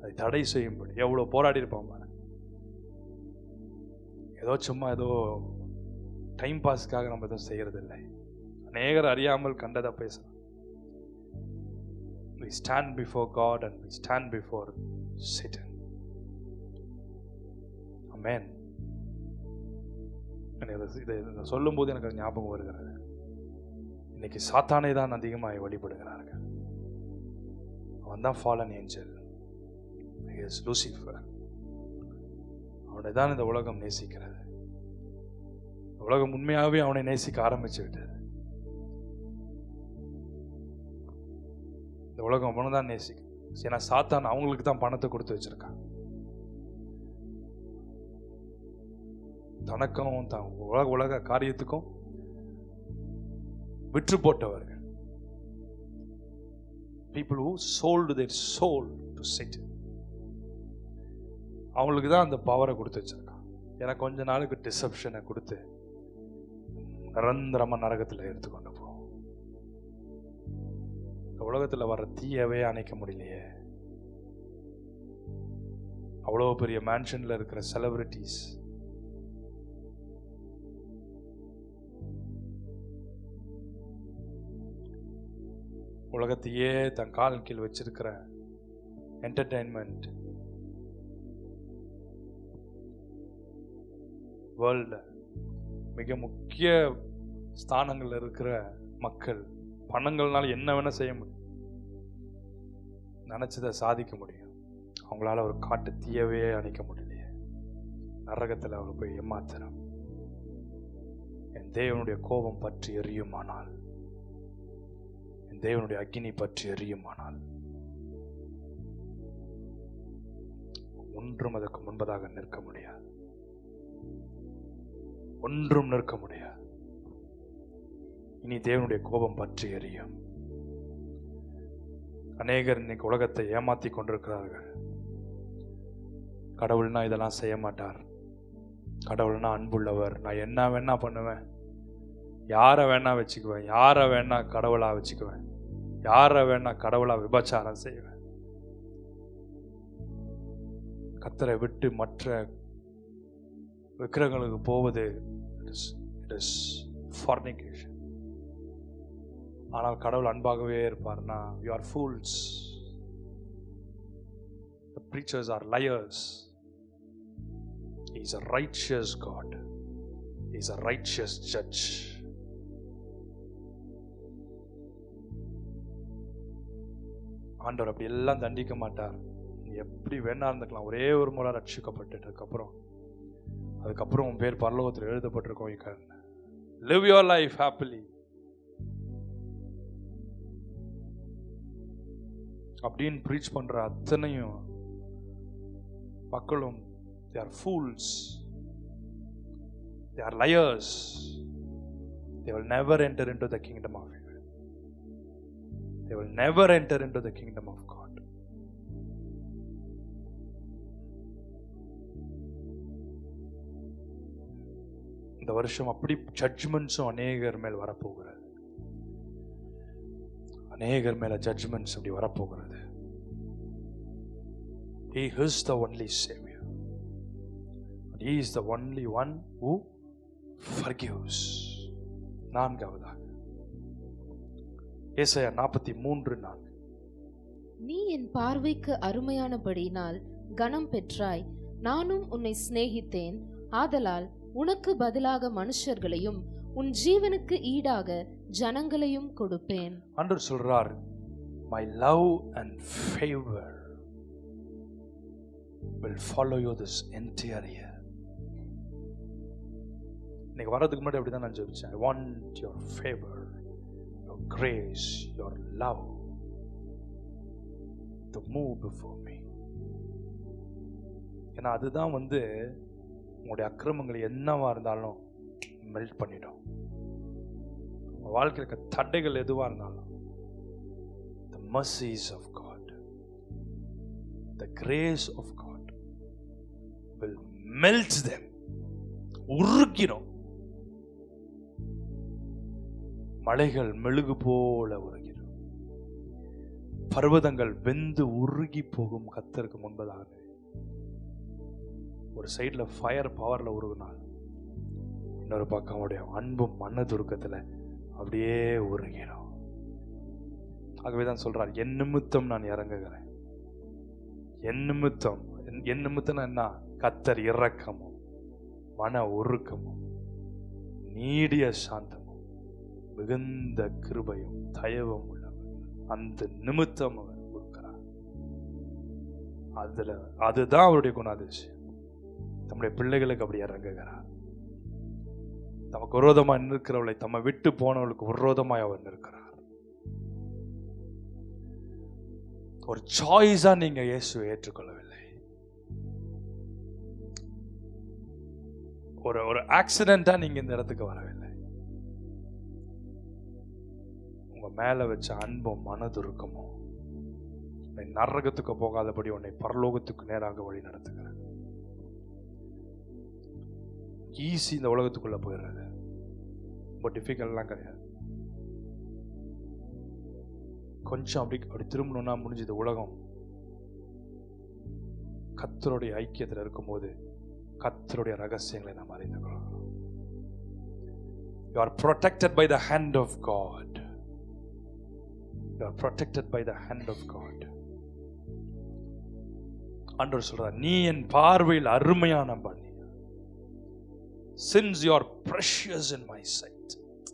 அதை தடை செய்யும்படி. எவ்வளவு போராடி இருப்பான் பாரு, ஏதோ சும்மா ஏதோ டைம் பாஸ்க்காக நம்ம எதுவும் செய்யறதில்லை. அநேகர் அறியாமல் கண்டதை பேசலாம். We stand before God and we stand before Satan. Amen. இதை சொல்லும் போது எனக்கு ஞாபகம் வருகிறது. இன்னைக்கு சாத்தானை தான் அதிகமாக வழிபடுகிறார்கள். அவன் தான் ஃபாலன் ஏஞ்சல், லூசிஃபர். அவனை தான் இந்த உலகம் நேசிக்கிறது. உலகம் உண்மையாகவே அவனை நேசிக்க ஆரம்பிச்சு விட்டது. இந்த உலகம் அவனை தான் நேசிக்கும். ஏன்னா சாத்தான் அவங்களுக்கு தான் பணத்தை கொடுத்து வச்சிருக்கான். தனக்கும் தான் உலக காரியத்துக்கும் விற்று போட்டவர்கள். People who sold their soul to Satan. அவங்களுக்கு தான் அந்த பவரை கொடுத்து வச்சிருக்கான். ஏன்னா கொஞ்ச நாளுக்கு டிசப்ஷனை கொடுத்து நிரந்தரமா நரகத்தில் எடுத்துக்கொண்டு போ. இந்த உலகத்தில் வர தீயவே அணைக்க முடியலையே. அவ்வளோ பெரிய மேன்ஷன்ல இருக்கிற செலிபிரிட்டிஸ், உலகத்தையே தன் கால் கீழ் வச்சிருக்கிற என்டர்டெயின்மெண்ட் வேர்ல்ட்ல மிக முக்கிய ஸ்தானங்கள் இருக்கிற மக்கள் பணங்கள்னால என்ன வேணா செய்ய முடியும், நினைச்சதை சாதிக்க முடியும். அவங்களால ஒரு காட்டு தீயவே அணைக்க முடியலையே. நரகத்தில் அவங்க போய் ஏமாத்திரம். என் தேவனுடைய கோபம் பற்றி எரியுமானால், என் தேவனுடைய அக்கினி பற்றி எரியுமானால் ஒன்றும் அதற்கு முன்பதாக நிற்க முடியாது. ஒன்றும் நிற்க முடியாது. இனி தேவனுடைய கோபம் பற்றி எரியும். அநேகர் இன்னைக்கு உலகத்தை ஏமாத்தி கொண்டிருக்கிறார்கள். கடவுள்னா இதெல்லாம் செய்ய மாட்டார், கடவுள்னா அன்புள்ளவர், நான் என்ன வேணா பண்ணுவேன், யாரை வேணா வச்சுக்குவேன், யாரை வேணா கடவுளா வச்சுக்குவேன், யாரை வேணா கடவுளா விபச்சாரம் செய்வேன். கர்த்தரை விட்டு மற்ற விக்கிரகங்களுக்கு போவது it is fornication. ஆனால் கடவுள் அன்பாகவே இருப்பார்னா, you are fools. The preachers are liars. He is a righteous God. He is a righteous judge. ஆண்டவர் அப்படி எல்லாம் தண்டிக்க மாட்டார். எப்படி வேணா இருந்துக்கலாம். ஒரே ஒரு முறை ரட்சிக்கப்பட்டதுக்கு அப்புறம் அதுக்கப்புறம் உன் பேர் பரலோகத்தில் எழுதப்பட்டிருக்கோம். You can live your life happily. அப்படின்னு ப்ரீச் பண்ற அத்தனையும் மக்களும் they are fools, they are liars, they will never enter into the kingdom of heaven. They will never enter into the kingdom of God. இந்த வருஷம் அப்படி ஜட்ஜ்மெண்ட்ஸும் அநேகர் மேல் வரப்போகிறது. அநேகர் மேல ஜட்ஜ்மெண்ட்ஸ் அப்படி வரப்போகிறது. He is the only Savior. And He is the only one who forgives. நான்காவதாக ஏசாயா 43:4. நீ என் பார்வைக்கு அருமையானபடியினால் கனம் பெற்றாய், நானும் உன்னை சிநேகித்தேன், ஆதலால் உனக்கு பதிலாக மனுஷர்களையும் உன் ஜீவனுக்கு ஈடாக ஜனங்களையும் கொடுப்பேன். ஆண்டவர் சொல்றார், my love and favor will follow you this entire year. இன்னைக்கு வரதுக்கு முன்னாடி அப்படிதான் நான் ஜெபிச்சேன். I want your favor, your grace, your love to move before me. ஏன்னா அதுதான் உங்களுடைய அக்கிரமங்கள் என்னவா இருந்தாலும் மெல்ட் பண்ணிடும். வாழ்க்கையில் இருக்க தடைகள் எதுவா இருந்தாலும் the mercies of God, the grace of God will melt them. உருகிடும். மலைகள் மெழுகு போல உருகிடும். பர்வதங்கள் வெந்து உருகி போகும் கர்த்தருக்கு முன்பதாக. ஒரு சைட்ல ஃபயர் பவர்ல உருகினால் இன்னொரு பக்கம் அவருடைய அன்பும் மனதுருக்கத்துல அப்படியே உருகிடும். ஆகவேதான் சொல்றார், என் நிமித்தம் நான் இறங்குகிறேன். என் நிமித்தம். என் நிமித்தம் என்ன? கர்த்தர் இரக்கமும் மன உருக்கமும் நீடிய சாந்தமும் மிகுந்த கிருபையும் தயவும் உள்ளவர். அந்த நிமித்தம் அவர் கொடுக்கிறார். அதுதான் அவருடைய குணாதிசயம். நம்முடைய பிள்ளைகளுக்கு அப்படி இறங்குகிறார். தமக்கு விரோதமாய் நிற்கிறவளை, தம்மை விட்டு போனவளுக்கு விரோதமாய் அவர் நிற்கிறார். ஒரு சாய்ஸா நீங்க இயேசுவை ஏற்றுக்கொள்ளவில்லை. ஒரு ஆக்சிடென்டா நீங்க இந்த இடத்துக்கு வரவில்லை. உங்க மேல வச்ச அன்பும் மனதுருக்கமும் உன்னை நரகத்துக்கு போகாதபடி உன்னை பரலோகத்துக்கு நேராக வழி நடத்துகிறேன். ஈஸி இந்த உலகத்துக்குள்ள போயிடுறது, ரொம்ப டிஃபிகல்ட்லாம் கிடையாது. கொஞ்சம் அப்படி திரும்பணும்னா முடிஞ்சது. உலகம் கர்த்தருடைய ஐக்கியத்தில் இருக்கும்போது கர்த்தருடைய ரகசியங்களை நாம் அறிந்து கொள்ளலாம். You are protected by the hand of God. You are protected by the hand of God. ஆண்டவர் சொல்றார், நீ என் பார்வையில் அருமையான பண்ணி, since you are precious in my sight.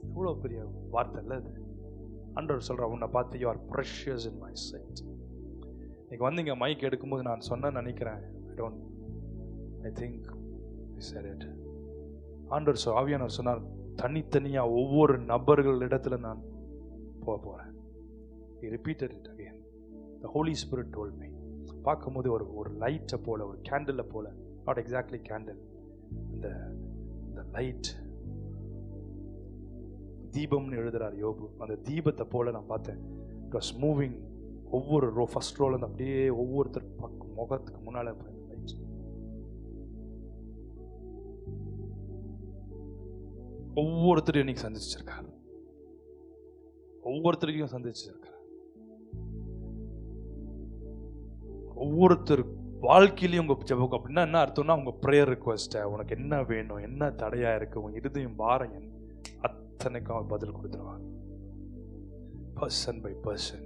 எவ்வளவு பெரிய வார்த்தை இல்ல இது. ஆண்டவர் சொல்றார், உன்னை பார்த்து you are precious in my sight. நீங்க வந்து இங்க மைக் எடுக்கும்போது நான் சொன்ன நினைக்கிறேன், I think I said it. ஆண்டவர் ஆவியானவர் சொன்னார், தனித்தனியா ஒவ்வொரு நபர்கள் இடத்துல நான் போறேன். He repeated it again. The Holy Spirit told me. பார்க்கும்போது ஒரு லைட்டை போல, ஒரு கேண்டிலை போல, not exactly candle, அந்த லைட், தீபம்னு எழுதுறார் யோபு. அந்த தீபத்தை போல நான் பார்த்தேன். It was moving. ஒவ்வொரு ஃபர்ஸ்ட் ரோல இருந்து அப்படியே ஒவ்வொருத்தர் முகத்துக்கு முன்னால லைட். ஒவ்வொருத்தரையும் இன்னைக்கு சந்திச்சிருக்காரு. ஒவ்வொருத்தரையும் சந்திச்சிருக்காரு. ஒவ்வொருத்தர் வாழ்க்கையிலையும் உங்க ஜெபம் அப்படின்னா என்ன அர்த்தம்னா, உங்க ப்ரேயர் ரிக்வெஸ்ட், உனக்கு என்ன வேணும், என்ன தடையா இருக்கு, உங்க இருதயம் பாரம் அத்தனைக்கும் பதில் கொடுத்துருவாங்க. Person by person.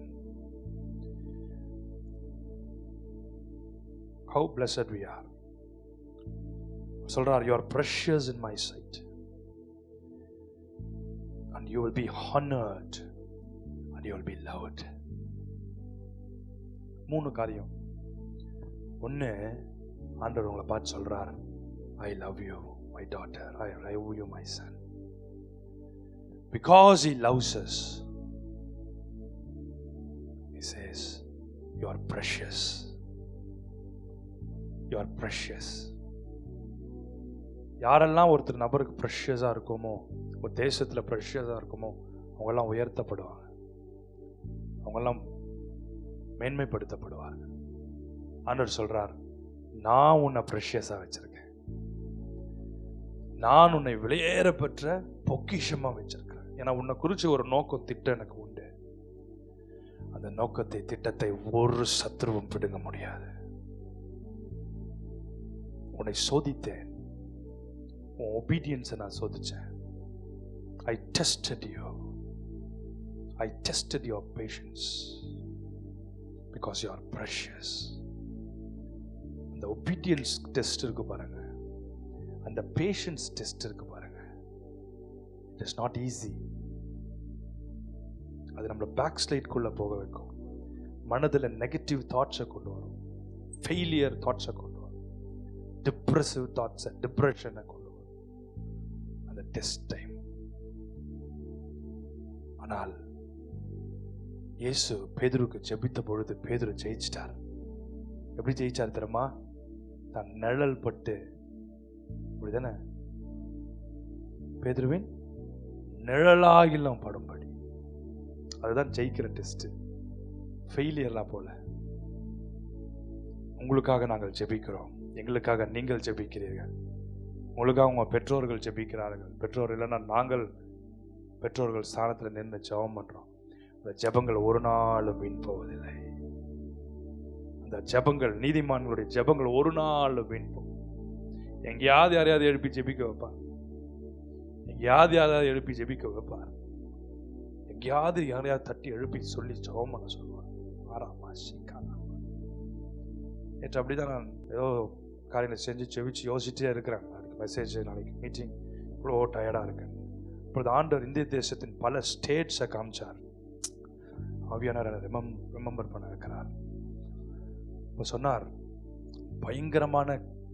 How blessed we are. சொல்றார், you are precious in my sight and you will be honored and you will be loved. 3 காரியம். ஒன்னு, ஆண்டவர் உங்களை பார்த்து சொல்றார், I love you my daughter, I love you my son. Because he loves us, he says, you are precious. You are precious. யாரெல்லாம் ஒருத்தர் நபருக்கு ப்ரெஷியஸா இருக்குமோ, ஒரு தேசத்துல ப்ரெஷியஸா இருக்குமோ, அவங்கெல்லாம் உயர்த்தப்படுவாங்க, அவங்கெல்லாம் மேன்மைப்படுத்தப்படுவாங்க. ஆண்டவர் சொல்றார், நான் உன்னை ப்ரெஷியஸா வச்சிருக்கேன், நான் உன்னை விலையேற பெற்ற பொக்கிஷமா வச்சிருக்கிறேன். ஏன்னா உன்னை குறிச்சு ஒரு நோக்கம், திட்டம் எனக்கு உண்டு. அந்த நோக்கத்தை, திட்டத்தை ஒரு சத்ருவும் பிடுங்க முடியாது. உன்னை சோதித்தேன், உன் ஒபீடியன்ஸை நான் சோதிச்சேன். I tested you. I tested your patience because you are precious. அந்த ஒபீடியன்ஸ் டெஸ்ட் இருக்கு பாருங்க, அந்த பேஷன்ஸ் டெஸ்ட் இருக்கு பாருங்க. It is not easy. அது நம்மளை பேக் ஸ்லைட்குள்ள போக வைக்கும். மனதில் நெகட்டிவ் தாட்ஸை கொண்டு வரும், ஃபெயிலியர் தாட்ஸை கொண்டு வரும், டிப்ரெசிவ் தாட்ஸை, டிப்ரெஷனை கொண்டு வரும் அந்த டெஸ்ட் டைம். ஆனால் இயேசு பேதுருக்கு ஜெபித்த பொழுது பேதுரு ஜெயிச்சிட்டார். எப்படி ஜெயிச்சார் தெரியுமா? தான் நிழல் பட்டு, அப்படிதானே, பேதுருவின் நிழலாகிலும் படும்படி. அதுதான் ஜெயிக்கிற டெஸ்ட், ஃபெயிலியர்லாம் போல. உங்களுக்காக நாங்கள் ஜெபிக்கிறோம், எங்களுக்காக நீங்கள் ஜெபிக்கிறீர்கள், உங்களுக்காக உங்க பெற்றோர்கள் ஜெபிக்கிறார்கள். பெற்றோர் இல்லைன்னா நாங்கள் பெற்றோர்கள் ஸ்தானத்தில் நின்று ஜெபம் பண்றோம். அந்த ஜெபங்கள் ஒரு நாளும் வீண் போவதில்லை. அந்த ஜெபங்கள், நீதிமான்களுடைய ஜெபங்கள் ஒரு நாளும் வீண் போகும். எங்கேயாவது யாரையாவது எழுப்பி ஜெபிக்க வைப்பா. யாரையாவது எழுப்பி ஜெபிக்க வைப்பார். எங்கேயாவது யாரையாவது தட்டி எழுப்பி சொல்லி ஜெபம் பண்ண சொல்லுவார். ஆறாமா சிக்கானா. நேற்று அப்படிதான் நான் ஏதோ காரியங்களை செஞ்சு செவிச்சு யோசிச்சுட்டே இருக்கிறேன். நாளைக்கு மெசேஜ், நாளைக்கு மீட்டிங், இவ்வளோ டயர்டாக இருக்கேன். இப்பொழுது ஆண்டவர் இந்திய தேசத்தின் பல ஸ்டேட்ஸை காமிச்சார். ஆவியானவரை ரிமெம்பர் பண்ண இருக்கிறார். இப்போ சொன்னார், பயங்கரமான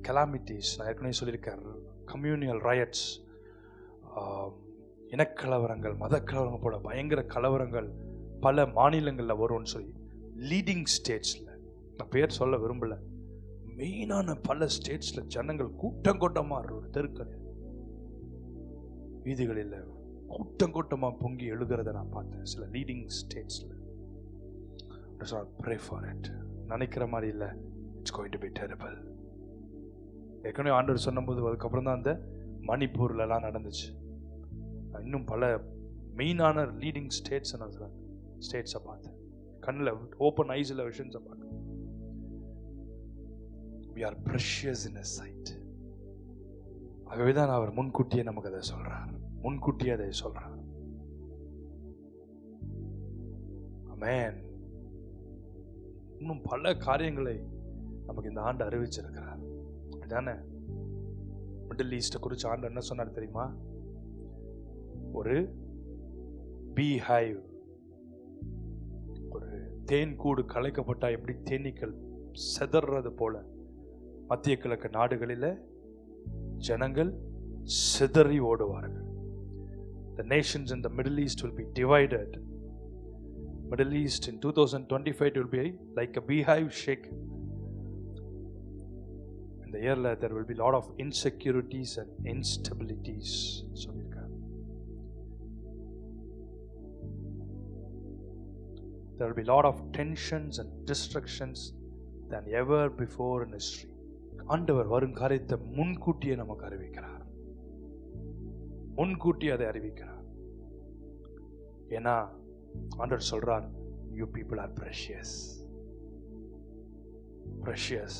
கலாமிட்டிஸ், நான் ஏற்கனவே சொல்லியிருக்கேன், கம்யூனியல் ரயட்ஸ், இனக்கலவரங்கள், மத கலவரங்கள் போல பயங்கர கலவரங்கள் பல மாநிலங்களில் வரும்னு சொல்லி லீடிங் ஸ்டேட்ஸில், நான் பேர் சொல்ல விரும்பலை, மெயினான பல ஸ்டேட்ஸில் ஜனங்கள் கூட்டம் கூட்டமாக ஒரு தெருக்கள் வீதிகளில் கூட்டம் கூட்டமாக பொங்கி எழுகிறத நான் பார்த்தேன் சில லீடிங் ஸ்டேட்ஸில். Pray for it. நினைக்கிற மாதிரி இல்லை, it's going to be terrible. ஏற்கனவே ஆண்டவர் சொன்னபோது அதுக்கப்புறம் தான் அந்த மணிப்பூர்லலாம் நடந்துச்சு. இன்னும் பல மெயினான லீடிங் ஸ்டேட்ஸை நான் ஸ்டேட்ஸை பார்த்தேன். கண்ணில் ஓப்பன் ஐஸில் விஷன்ஸை பார்த்தேன். We are precious in His sight. ஆகவே தான் அவர் முன்கூட்டியே நமக்கு அதை சொல்றார். முன்கூட்டியே அதை சொல்றார். ஆமென். இன்னும் பல காரியங்களை நமக்கு இந்த ஆண்டு அறிவிச்சிருக்கிறார். அதானே மிடில் ஈஸ்ட குறித்து ஆண்டு என்ன சொன்னார் தெரியுமா? ஒரு பீ ஹைவ், ஒரு தேன் கூடு கலைக்கப்பட்டா எப்படி தேனீக்கள் செதறது போல மத்திய கிழக்கு நாடுகளில் ஜனங்கள் சிதறி ஓடுவார்கள். The nations in the Middle East will be divided. Middle East in 2025 will be like a beehive shaken. In the year there will be a lot of insecurities and instabilities. There will be a lot of tensions and distractions than ever before in history. ஆண்டவர் வரும் காரியத்தை முன்கூட்டியே நமக்கு அறிவிக்கிறார். முன்கூட்டியே அதை அறிவிக்கிறார். ஏன்னா ஆண்டவர் சொல்றார், you people are precious. precious.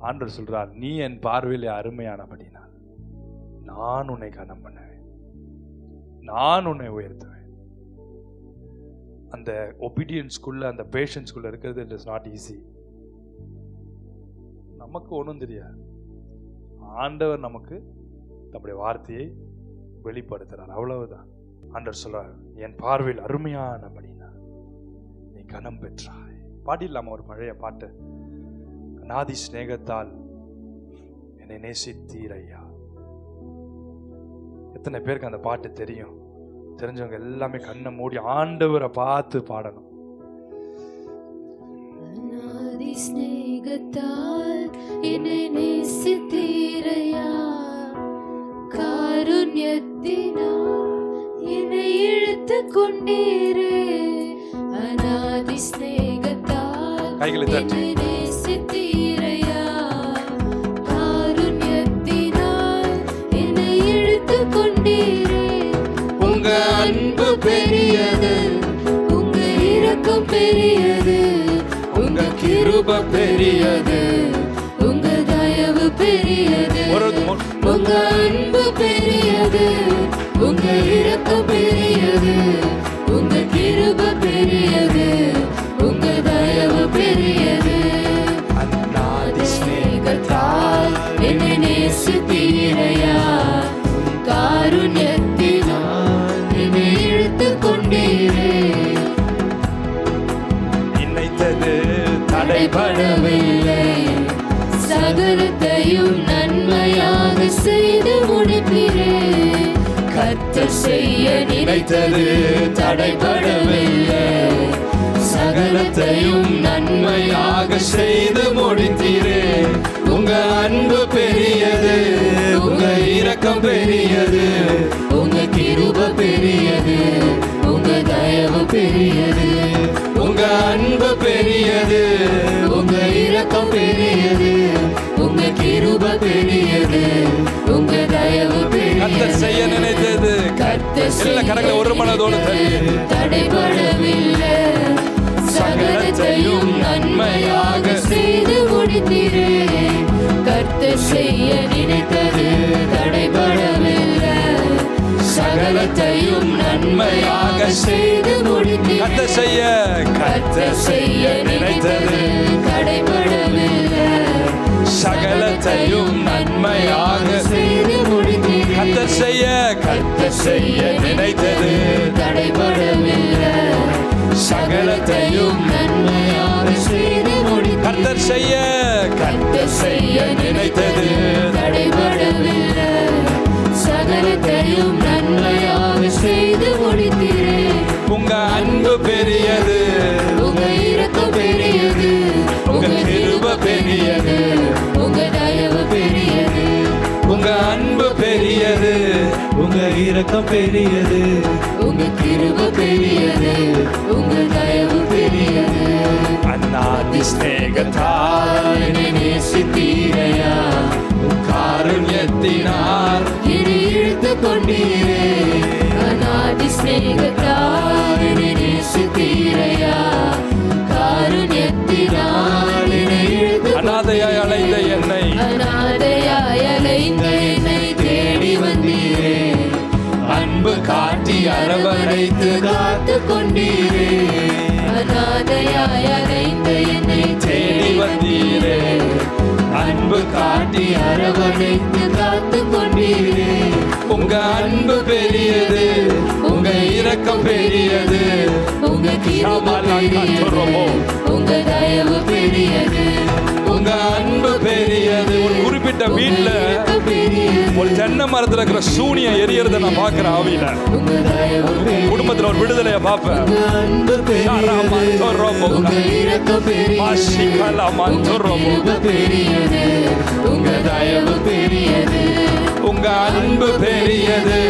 ஆண்டவர் சொல்றார், நீ என் பார்வையிலே அருமையானபடினால் நான் உன்னை கனம் பண்ணுவேன், நான் உன்னை உயர்த்துவேன். அந்த ஒபீடியன்ஸ்குள்ள, அந்த பேஷன்ஸ்குள்ள இருக்கிறது இட் இஸ் நாட் ஈஸி. நமக்கு ஒன்றும் தெரியாது. ஆண்டவர் நமக்கு நம்முடைய வார்த்தையை வெளிப்படுத்துறார், அவ்வளவுதான். ஆண்டவர் சொல்றார், என் பார்வையில் அருமையானபடினா நீ கனம் பெற்றாய். பாடிடலாமா ஒரு பழைய பாட்டு? அநாதி சிநேகத்தால் என்னை நேசித்தீரையா. எத்தனை பேருக்கு அந்த பாட்டு தெரியும்? தெரிஞ்சவங்க எல்லாமே கண்ணை மூடி ஆண்டவரை பார்த்து பாடணும். அநாதி சிநேகத்தால் என்னை நேசித்தீரையா, காருண்யத்தினால் என்னை இழுத்து கொண்டீரே. அநாதி சிநேகத்தால் என்னை நேசித்தீரையா, காருண்யத்தினால் என்னை இழுத்து கொண்டீரே. உங்க அன்பு பெரியது, உங்க இரக்கம் பெரியது, உங்க கிருபை பெரியது, உங்க தயவு பெரியது. உங்க அன்பு பெரியது, உங்க இரக்கம் பெரியது, உங்க கிருபை பெரியது, உங்க தயவு பெரியது. அநாதி சிநேகத்தால் என்னை நேசித்தீரையா, காருண்யத்தினால் என்னை இழுத்து கொண்டீரே. நினைத்தது தடைபடவில்லை, சகலத்தையும் நன்மையாக செய்து முடிப்பீரே. கர்த்தர் செய்ய நினைத்தது தடைபடவில்லை, சகலத்தையும் நன்மையாக செய்து முடித்தீரே. உங்க அன்பு பெரியது, உங்க இரக்கம் பெரியது, உங்க கிருபை பெரியது, உங்க தயவு பெரியது. உங்க அன்பு பெரியது, உங்க இரக்கம் பெரியது, உங்க கிருபை பெரியது, உங்க தயவு பெரியது. கர்த்தர் செய்ய நினைத்தது, கர்த்தர் செய்ய கரங்களை ஒரு மனதோடு தடைபடவில்லை, சகலத்தையும் நன்மையாக செய்து முடித்தீரே. கர்த்தர் செய்ய நினைத்தது தடைபடவில்லை, சகலத்தையும் நன்மையாக செய்து முடித்தீர். கர்த்தர் செய்ய நினைத்தது தடைபடவில்லை. சகலத்தையும் நன்மையாக செய்து முடித்தீர். கர்த்தர் செய்ய நினைத்தது தடைபடவில்லை. சகலத்தையும் நன்மையாக செய்து முடித்தீர். கர்த்தர் செய்ய நினைத்தது தடைபடவில்லை. சகலத்தையும் நன்மையாக செய்து முடித்தீரே. உங்க அன்பு பெரியது, உங்க இரக்கம் பெரியது, உங்க கிருபை பெரியது, உங்க தயவு பெரியது. உங்க அன்பு பெரியது, உங்க இரக்கம் பெரியது, உங்க கிருபை பெரியது, உங்க தயவு பெரியது. அநாதி ஸ்நேகத்தால் என்னை நேசித்தீரையா. காருண்யத்தினால் என்னை இழுத்து கொண்டீரே. அநாதி ஸ்நேகத்தால் என்னை நேசித்தீரையா. காருண்யத்தினால் என்னை இழுத்து அநாதையாய் அலைந்த என்னை தேடி வந்தீரே. அன்பு காட்டி அரவணைத்து காத்து கொண்டீரே. அநாதையாய் அலைந்த என்னை தேடி வந்தீரே. அன்பு காட்டி அரவணைத்து காத்து கொண்டீரே. உங்க அன்பு பெரியது, உங்க இரக்கம் பெரியது, உங்க கிருபை பெரியது, உங்க தயவு பெரியது. உங்க அன்பு பெரியது. ஒரு குறிப்பிட்ட வீட்டுல ஒரு தென்னை மரத்துல இருக்கிற சூனிய எரியறத நான் பாக்குறேன். ஆவியில குடும்பத்துல ஒரு விடுதலைய பாப்பேன். உங்க தயவு பெரியது, உங்க அன்பு பெரியது,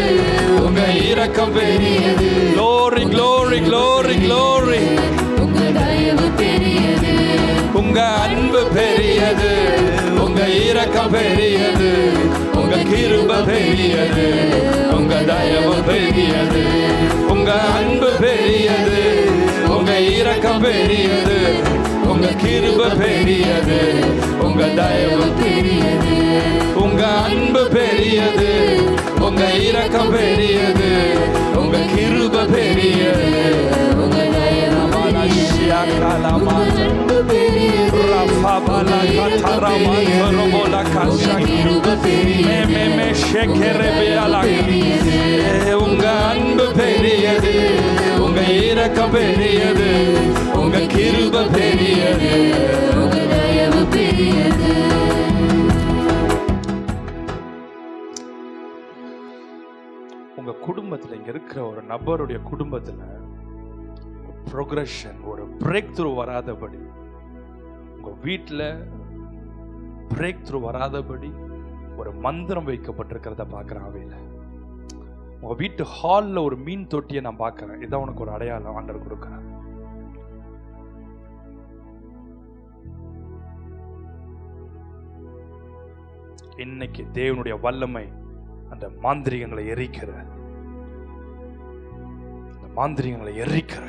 உங்க இரக்கம் பெரியது. Glory, glory, glory, glory. உங்க தயவு பெரியது, உங்க அன்பு பெரியது, உங்க இரக்கம் பெரியது, உங்க கிருபை பெரியது, உங்க தயவு பெரியது. உங்க அன்பு பெரியது, உங்க இரக்கம் பெரியது, உங்க கிருபை பெரியது, உங்க தயவு பெரியது. உங்க அன்பு பெரியது, உங்க இரக்கம் பெரியது, உங்க கிருபை பெரியது, உங்க தயவு உங்க அன்பு பெரியது, உங்க இரக்கம் பெரியது, உங்க கிருபை பெரியது, உங்க தயவு பெரியது. உங்க குடும்பத்துல இங்க இருக்கிற ஒரு நபருடைய குடும்பத்துல ப்ரோக்ரஷன், ஒரு பிரேக் த்ரூ வராதபடி, உங்க வீட்டுல பிரேக் த்ரூ வராதபடி ஒரு மந்திரம் வைக்கப்பட்டிருக்கிறத பார்க்கிறேன். அவையில உங்க வீட்டு ஹால்ல ஒரு மீன் தொட்டியை நான் பார்க்கிறேன். இதான் உனக்கு ஒரு அடையாளம் ஆண்டவர் கொடுக்கிறேன். இன்னைக்கு தேவனுடைய வல்லமை அந்த மாந்திரிகங்களை எரிக்கிற, அந்த மாந்திரிகங்களை எரிக்கிற,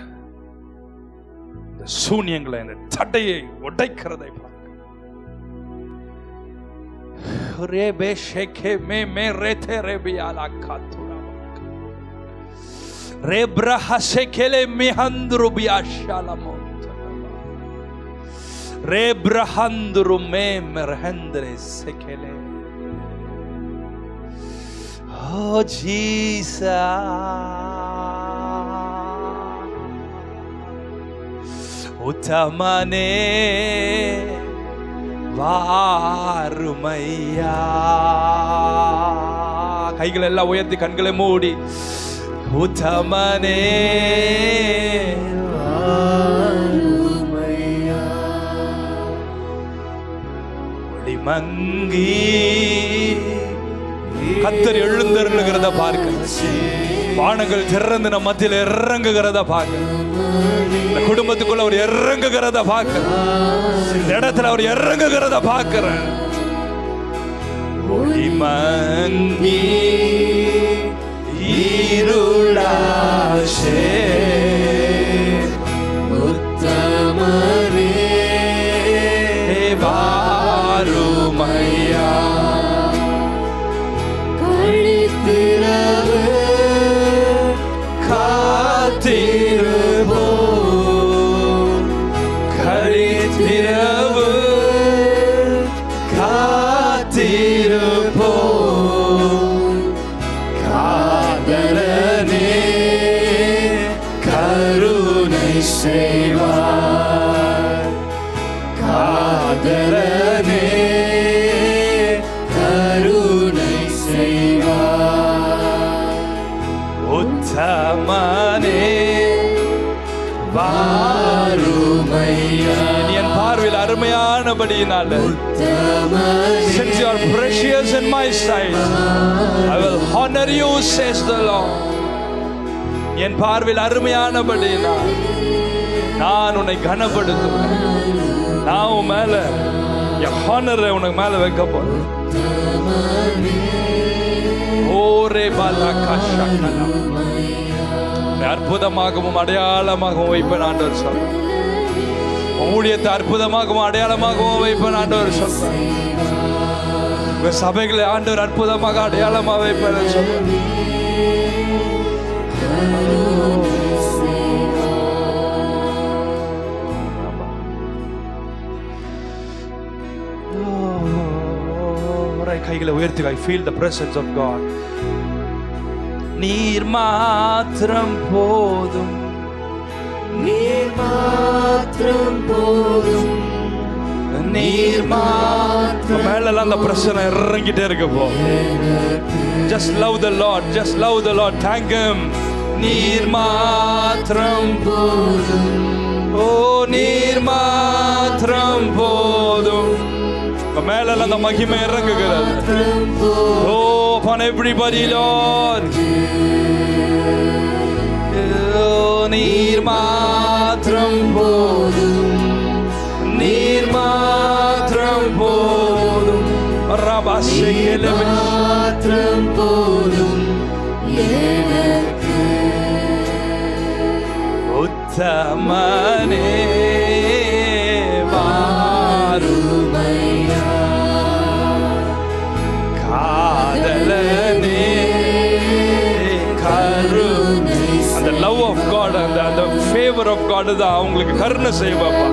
இந்த சூனியங்களை, இந்த தடையை உடைக்கிறதை பார்க்க. ரேபே ஷேகே மே மே ரேதே ரேபியாலா காத்துரா ரேப்ரஹா ஷேகேலே மிஹந்துரு பியாஷாலமோன் ரேப்ரஹந்துரு மே மர்ஹந்திரே ஷேகேலே. Oh Jesus, உத்தமனே வாருமையா. கைகளை எல்லாம் உயர்த்தி கண்களை மூடி, உத்தமனே வாருமையா. ஒளிமங்கி கர்த்தர் எழுந்தருளுகிறத பார்க்க, வானங்கள் திறந்து நம்ம மத்தியில் இறங்குகிறத பார்க்க, இந்த குடும்பத்துக்குள்ள அவர் இறங்குகிறத பார்க்க, இந்த இடத்துல அவர் இறங்குகிறத பார்க்கிறேன். ஒளிமங்கி இருளாசே உத்தமரே வாருமையா. கழித்திரவே காதலனே கருணை செய்வார், காதலனே கருணை செய்வார், உத்தமனே வாருமையா. என் பார்வையில் அருமையானபடியினால, since you are precious in my sight, I will honor you, says the Lord. என் பார்வையில் அருமையானபடியினால் நான் உன்னை கனப்படுத்துவேன். நான் உன் மேல என் ஹானரை உனக்கு மேல வைக்க போறேன். ஓரே பாலா காஷாக்கலா, அற்புதமாகவும் அடையாளமாகவும் வைப்பேன் ஆண்டவர் சொல்றார். ஊழியத்தை அற்புதமாகவும் அடையாளமாகவும் வைப்பேன் ஆண்டவர் சொல்றார். சபைகளை ஆண்டவர் அற்புதமாக அடையாளமாக வைப்பேன் சொல்றார். கைகளை உயர்த்தி, I feel the presence of God. நீர் மாத்திரம் போதும், நீர் மாத்திரம் போதும், நீர் மாத்திரம். மேலெல்லாம் அந்த பிரச்சனை இறங்கிட்டே இருக்கு போ. Just love the Lord, just love the Lord, thank Him. நீர் மாத்திரம் போதும், ஓ நீர் மாத்திரம் போதும். மேலெல்லாம் அந்த மகிமை இறங்குகிறது. Oh, upon everybody, Lord. நீர் மாத்திரம் போதும், நீர் மாத்திரம் போதும், மாத்திரம் போதும் எனக்கு. உத்தமனே வாருமையா, காதலனே கருணை. அந்த லவ் ஆஃப் காட், அந்த ஃபேவர் ஆஃப் காட் தான் அவங்களுக்கு கருணை செய்வாப்பா.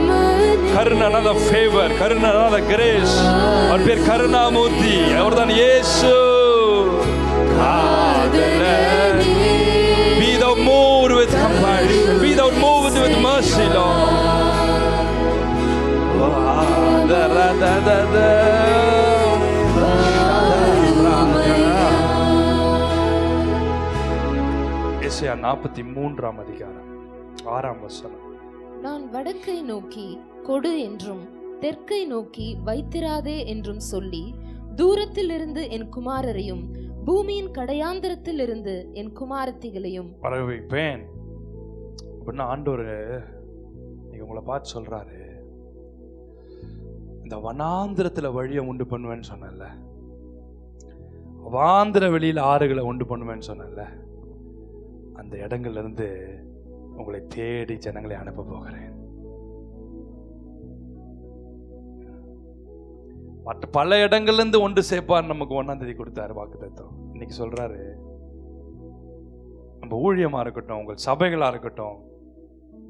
கருணானா the favor, கருணானா the grace. அவர் பேர் கருணாமூர்த்தி, அவர்தான் இயேசு. காதலனே, be thou moved with compassion, be thou moved with mercy, Lord. எசேயா 43ஆம் அதிகாரம் 6ஆம் வசனம். நான் வடக்கை நோக்கி கொடு என்றும் தெற்கை நோக்கி வைத்திராதே என்றும் சொல்லி தூரத்திலிருந்து என் குமாரரையும் பூமியின் கடையாந்திரத்திலிருந்து என் குமாரத்திகளையும் வரவைப்பேன் அப்படின்னு ஆண்டவர் நீங்க உங்களை பார்த்து சொல்றாரு. இந்த வனாந்திரத்துல வழியை உண்டு பண்ணுவேன்னு சொன்னல, வாந்திர வெளியில ஆறுகளை உண்டு பண்ணுவேன்னு சொன்னல, அந்த இடங்கள்ல இருந்து உங்களை தேடி ஜனங்களை அனுப்ப போகிறேன். மற்ற பல இடங்கள்ல இருந்து ஒன்று சேர்ப்பார். நமக்கு 1ஆம் தேதி கொடுத்தாரு வாக்குத்தத்தம். இன்னைக்கு சொல்றாரு, நம்ம ஊழியமா இருக்கட்டும், உங்கள் சபைகளா இருக்கட்டும்,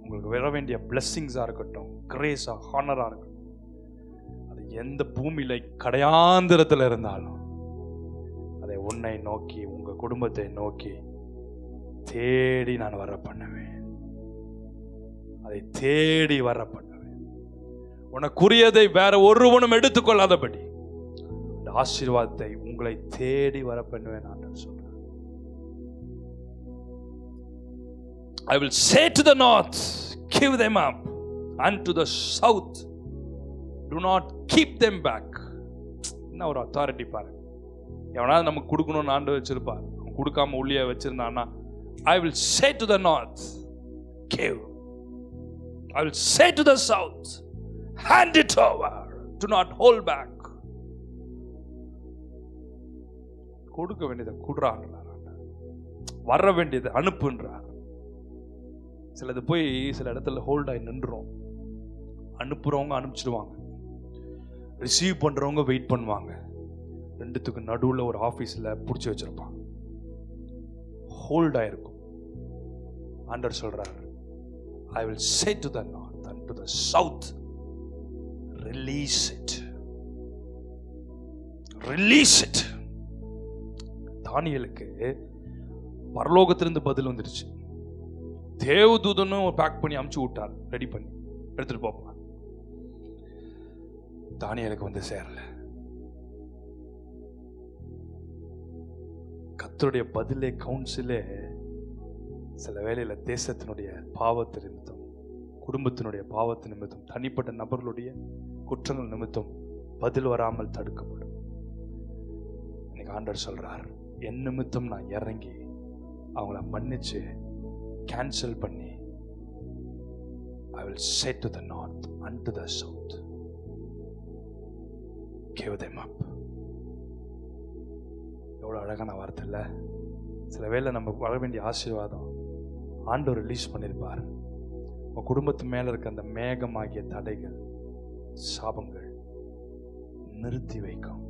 உங்களுக்கு வர வேண்டிய பிளெஸ்ஸிங்ஸா இருக்கட்டும், கிரேஸா ஹானரா இருக்கட்டும், அது எந்த பூமியில கடையாந்திரத்துல இருந்தாலும் அதை உன்னை நோக்கி உங்க குடும்பத்தை நோக்கி தேடி நான் வர பண்ணுவேன். அதை தேடி வர பண்ணுவேன். உனக்குரியதை வேற ஒருவனும் எடுத்துக்கொள்ளாதபடி அந்த ஆசீர்வாதத்தை உங்களை தேடி வர பண்ணுவேன் நான் சொல்றேன். I will say to the north, give them up, and to the south, do not keep them back. என்ன ஒரு அத்தாரிட்டி பாருங்க. எவனாவது நமக்கு கொடுக்கணும்னு ஆண்டு வச்சிருப்பார், கொடுக்காம உள்ளே வச்சிருந்தான்னா, I will say to the north, give. I will say to the south, hand it over. Do not hold back. கொடுக்க வேண்டியதை கொடுறான்றார், வர வேண்டியதை அனுப்புன்றார். சிலது போய் சில இடத்துல ஹோல்ட் ஆகி நின்றுரும். அனுப்புறவங்க அனுப்பிச்சிடுவாங்க, ரிசீவ் பண்றவங்க வெயிட் பண்ணுவாங்க. ரெண்டுத்துக்கு நடுவில் ஒரு ஆஃபீஸில் பிடிச்சி வச்சிருப்பாங்க, ஹோல்ட் ஆயிருக்கும். ஆண்டவர் சொல்றார், I will say to the north and to the south, release it. Release it. தானியேலுக்கு பரலோகத்திலிருந்து பதில் வந்துருச்சு. தேவதூதனும் பேக் பண்ணி அமுச்சு விட்டார், ரெடி பண்ணி எடுத்துட்டு போப்பா. தானியேலுக்கு வந்து சேரல. கர்த்தருடைய பதிலே, கவுன்சிலே சில வேளையில தேசத்தினுடைய பாவத்து நிமித்தம், குடும்பத்தினுடைய பாவத்து நிமித்தம், தனிப்பட்ட நபர்களுடைய குற்றங்கள் நிமித்தம் பதில் வராமல் தடுக்கப்படும். இன்னைக்கு ஆண்டவர் சொல்றார், என் நிமித்தம் நான் இறங்கி அவங்கள மன்னிச்சு கேன்சல் பண்ணி, I will say to the north and to the south, give them up. எவ்வளோ அழகான வார்த்தை இல்லை? சில வேளை நமக்கு வர வேண்டிய ஆசீர்வாதம் ஆண்டவர் ரிலீஸ் பண்ணியிருப்பார். உங்கள் குடும்பத்து மேலே இருக்க அந்த மேகமாகிய தடைகள், சாபங்கள் நிறுத்தி வைக்கும்.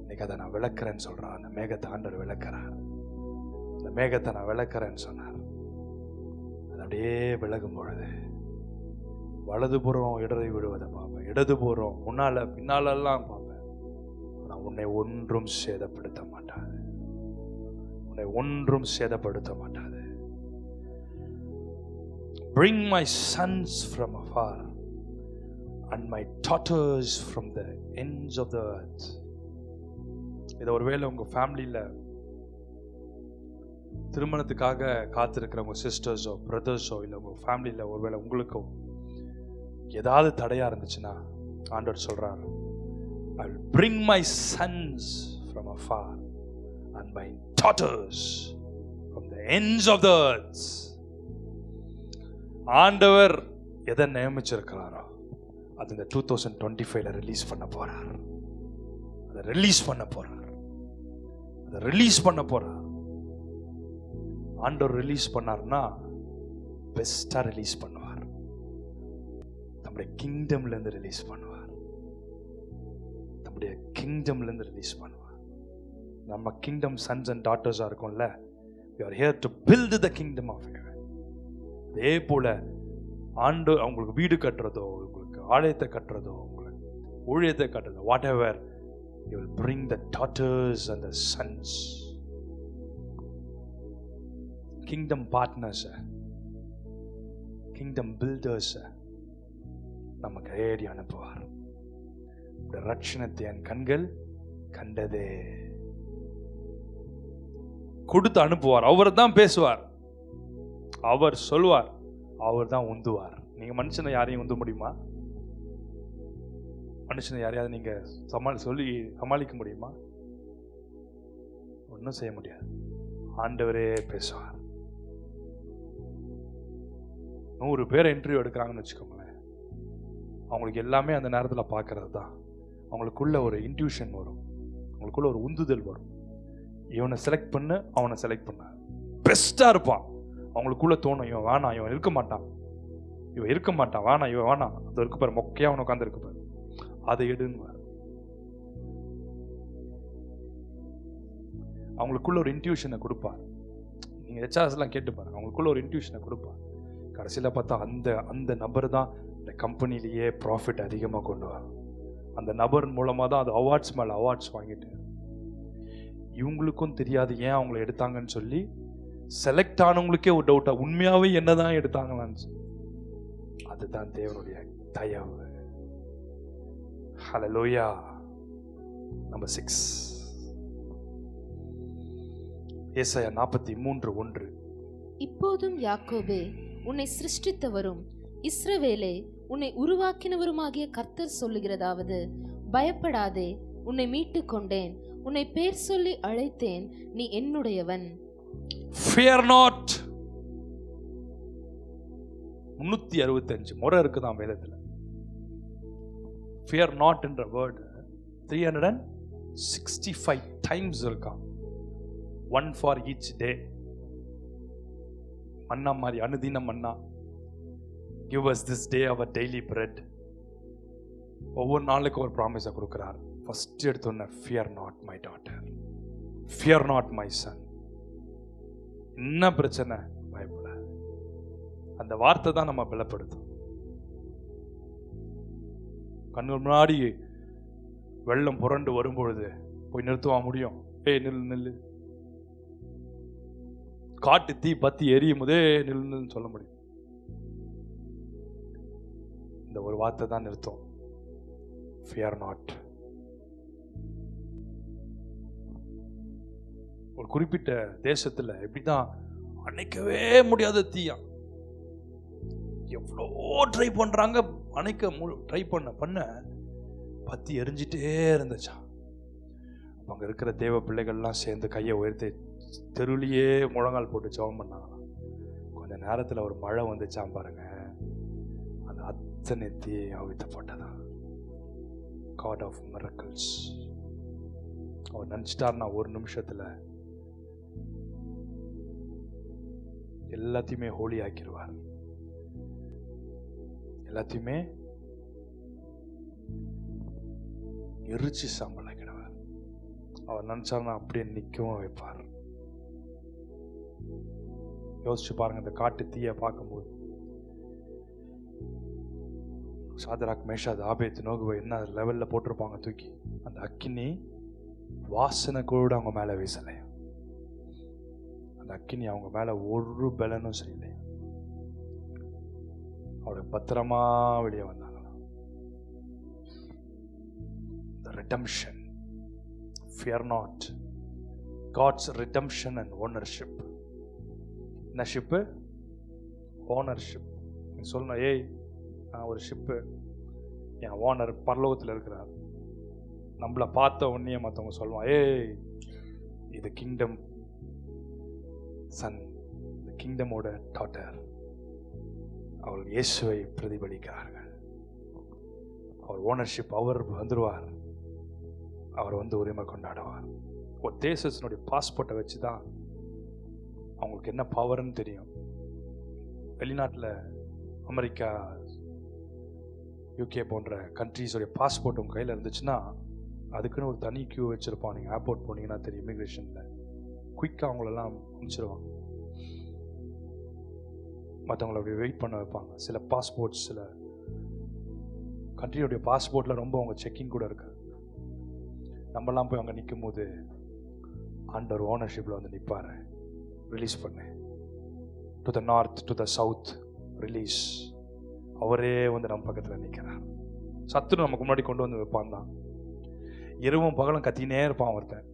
இன்னைக்கு அதை நான் விளக்குறேன்னு சொல்கிறேன். அந்த மேகத்தை ஆண்டவர் விளக்குறார். அந்த மேகத்தை நான் விளக்குறேன்னு சொன்னார். அது அப்படியே விலகும் பொழுது வலதுபுறம் இடரை விடுவதை பார்ப்பேன், இடதுபுறம் முன்னால பின்னாலெல்லாம் பார்ப்பேன். நான் உன்னை ஒன்றும் சேதப்படுத்த மாட்டாது, உன்னை ஒன்றும் சேதப்படுத்த மாட்டாது. Bring my sons from afar and my daughters from the ends of the earth. இதை ஒருவேளை உங்க ஃபேமிலியில திருமணத்துக்காக காத்திருக்கிறவங்க சிஸ்டர்ஸோ பிரதர்ஸோ இல்லை உங்க ஃபேமிலியில ஒருவேளை உங்களுக்கோ ஏதாவது தடையா இருந்துச்சுன்னா ஆண்டவர் சொல்றார், I will bring my sons from afar and my daughters from the ends of the earth. ஆண்டவர் எதை நியமிச்சிருக்கிறாரோ அது இந்த 2025 ரிலீஸ் பண்ண போறார். அதை ரிலீஸ் பண்ண போறார். அதை ரிலீஸ் பண்ண போறார். ஆண்டவர் ரிலீஸ் பண்ணார்னா பெஸ்டா ரிலீஸ் பண்ணுவார். நம்முடைய கிங்டம்ல இருந்து ரிலீஸ் பண்ணுவார். நம்முடைய கிங்டம்ல இருந்து ரிலீஸ் பண்ணுவார். நம்ம கிங்டம் சன்ஸ் அண்ட் டாட்டர்ஸா இருக்கும்ல, we are here to build the kingdom of heaven. அதே போல ஆண்டு அவங்களுக்கு வீடு கட்டுறதோ, உங்களுக்கு ஆலயத்தை கட்டுறதோ, உங்களுக்கு ஊழியத்தை கட்டுறதோ, whatever, you will bring the daughters and the sons, kingdom partners, kingdom builders நமக்கு ஏடி அனுப்புவார். ரட்சணத்தை என் கண்கள் கண்டதே. கொடுத்து அனுப்புவார். அவர் தான் பேசுவார், அவர் சொல்வார், அவர் தான் உந்துவார். நீங்க மனுஷனை யாரையும் உந்த முடியுமா? மனுஷனை யாரையாவது நீங்க சமாளிக்க முடியுமா? ஒன்றும் செய்ய முடியாது. ஆண்டவரே பேசுவார். 100 பேர் இன்டர்வியூ எடுக்கிறாங்கன்னு வச்சுக்கோங்களேன், அவங்களுக்கு எல்லாமே அந்த நேரத்தில் பார்க்கறது தான். அவங்களுக்குள்ள ஒரு இன்ட்யூஷன் வரும், அவங்களுக்குள்ள ஒரு உந்துதல் வரும். இவனை செலக்ட் பண்ணு, அவனை செலக்ட் பண்ண பெஸ்டா இருப்பான். அவங்களுக்குள்ள தோணும், இவன் வேணாம், இவன் இருக்க மாட்டான், இவன் இருக்க மாட்டான், வேணாம், இவன் வேணாம், அது இருக்கு பாரு, மொக்கையா அவனை உட்காந்து இருக்கு பாரு, அதை எடுன்னு. அவங்களுக்குள்ள ஒரு இன்ட்யூஷனை கொடுப்பார். நீங்க ஹெச்ஆர்ஸ் எல்லாம் கேட்டு பாருங்க, அவங்களுக்குள்ள ஒரு இன்ட்யூஷனை கொடுப்பார். கடைசியில் பார்த்தா அந்த நபர் தான் இந்த கம்பெனிலேயே ப்ராஃபிட் அதிகமாக கொண்டு வரும். அந்த நபர் மூலமாக தான் அது அவார்ட்ஸ் மேலே அவார்ட்ஸ் வாங்கிட்டு, இவங்களுக்கும் தெரியாது ஏன் அவங்கள எடுத்தாங்கன்னு சொல்லி, செலக்ட் ஆனவங்களுக்கே ஒரு டவுட்டா உண்மையாவே என்னதான் எடுத்தாங்களான்னு. அதுதான் தேவனுடைய தயவு. ஹல்லேலூயா. நம்பர் 6, ஏசாயா 43:1. இப்போதும் யாக்கோபே, உன்னை சிருஷ்டித்தவரும் இஸ்ரவேலே, உன்னை உருவாக்கினவருமாகிய கர்த்தர் சொல்லுகிறதாவது, பயப்படாதே, உன்னை மீட்டு கொண்டேன், உன்னை பேர் சொல்லி அழைத்தேன், நீ என்னுடையவன். Fear not. 365 முறை இருக்குதான் வேதத்துல. Fear not என்ற வேர்டு 365 டைம்ஸ் இருக்கான். 1 for each day. மன்னா மாதிரி அனுதின மன்னா. Give us this day our daily bread. ஒவ்வொரு நாளுக்கு ஒரு ப்ராமிஸை கொடுக்கிறார். ஃபர்ஸ்ட் எடுத்தோன்னே fear not my daughter, fear not my son. என்ன பிரச்சனை, பயப்பட. அந்த வார்த்தை தான் நம்ம பலப்படுத்தும். கண்ணு முன்னாடி வெள்ளம் புரண்டு வரும்பொழுது போய் நிறுத்துவா முடியும்? நில்லு நில்லு, காட்டு தீ பத்தி எரியும் போதே நில்லுன்னு சொல்ல முடியும். இந்த ஒரு வார்த்தை தான் நிறுத்தும். Fear not. ஒரு குறிப்பிட்ட தேசத்துல எப்படிதான் அணைக்கவே முடியாத தீயா, எவ்வளோ ட்ரை பண்றாங்க, அணைக்க ட்ரை பண்ண பத்தி எரிஞ்சிட்டே இருந்துச்சா. அங்க இருக்கிற தேவ பிள்ளைகள்லாம் சேர்ந்து கையை உயர்த்தி தெருவிலேயே முழங்கால் போட்டு ஜெபம் பண்ணாங்களாம். கொஞ்ச நேரத்துல ஒரு மழை வந்துச்சாம் பாருங்க, அந்த அத்தனை தீ அவிழ்த்தப்பட்டதான். God of miracles. அவர் நினைச்சிட்டார்னா ஒரு நிமிஷத்துல எல்லாத்தையுமே ஹோலி ஆக்கிடுவார், எல்லாத்தையுமே எரிச்சு சாம்பலாக்கிடுவார். அவர் நினைச்சாருன்னா அப்படியே நிற்கவும் வைப்பார். யோசிச்சு பாருங்க, இந்த காட்டு தீயை பார்க்கும்போது சாதராக், மேஷாக், ஆபேத், நோகுவை என்ன லெவல்ல போட்டிருப்பாங்க தூக்கி. அந்த அக்கினி வாசனை கூட அவங்க மேல வீசலை. அந்த அக்கினி அவங்க மேல ஒரு பலனும் செய்யலை. அவருடைய பத்திரமா வெளியே வந்தாங்களாம். The redemption. Fear not. God's redemption and ownership. என்ன ஷிப்பு? ஓனர்ஷிப். நீ சொல்லணும், ஏய் நான் ஒரு ஷிப்பு, என் ஓனர் பரலோகத்தில் இருக்கிறார். நம்மளை பார்த்த உடனே மற்றவங்க சொல்லுவான், ஏய் இது கிங்டம் சன், இந்த கிங்டமோட டாட்டர். அவர்கள் இயேசுவை பிரதிபலிக்கிறார்கள். அவர் ஓனர்ஷிப், அவர் வந்துடுவார், அவர் வந்து உரிமை கொண்டாடுவார். ஒரு தேசத்தினுடைய பாஸ்போர்ட்டை வச்சு தான் அவங்களுக்கு என்ன பவர்னு தெரியும். வெளிநாட்டில் அமெரிக்கா, யூகே போன்ற கண்ட்ரிஸோடைய பாஸ்போர்ட் உங்கள் கையில் இருந்துச்சுன்னா அதுக்குன்னு ஒரு தனி கியூ வச்சுருப்பான். நீங்கள் ஏர்போர்ட் போனீங்கன்னா தெரியும், இமிக்ரேஷனில் குயிக்காக அவங்களெல்லாம் அனுப்பிச்சிடுவாங்க. மற்றவங்களை அப்படி வெயிட் பண்ண வைப்பாங்க. சில பாஸ்போர்ட்ஸ், சில கண்ட்ரியோடைய பாஸ்போர்ட்டில் ரொம்ப அவங்க செக்கிங் கூட இருக்காது. நம்மலாம் போய் அங்கே நிற்கும் போது ஆண்டவர் ஓனர்ஷிப்பில் வந்து நிற்பார். ரிலீஸ் பண்ணு, to the north, to the south, release. அவரே வந்து நம்ம பக்கத்தில் நிற்கிறார். சத்துரு நமக்கு முன்னாடி கொண்டு வந்து வைப்பான் தான். இரவும் பகலும் கத்தினே இருப்பான் ஒருத்தன்.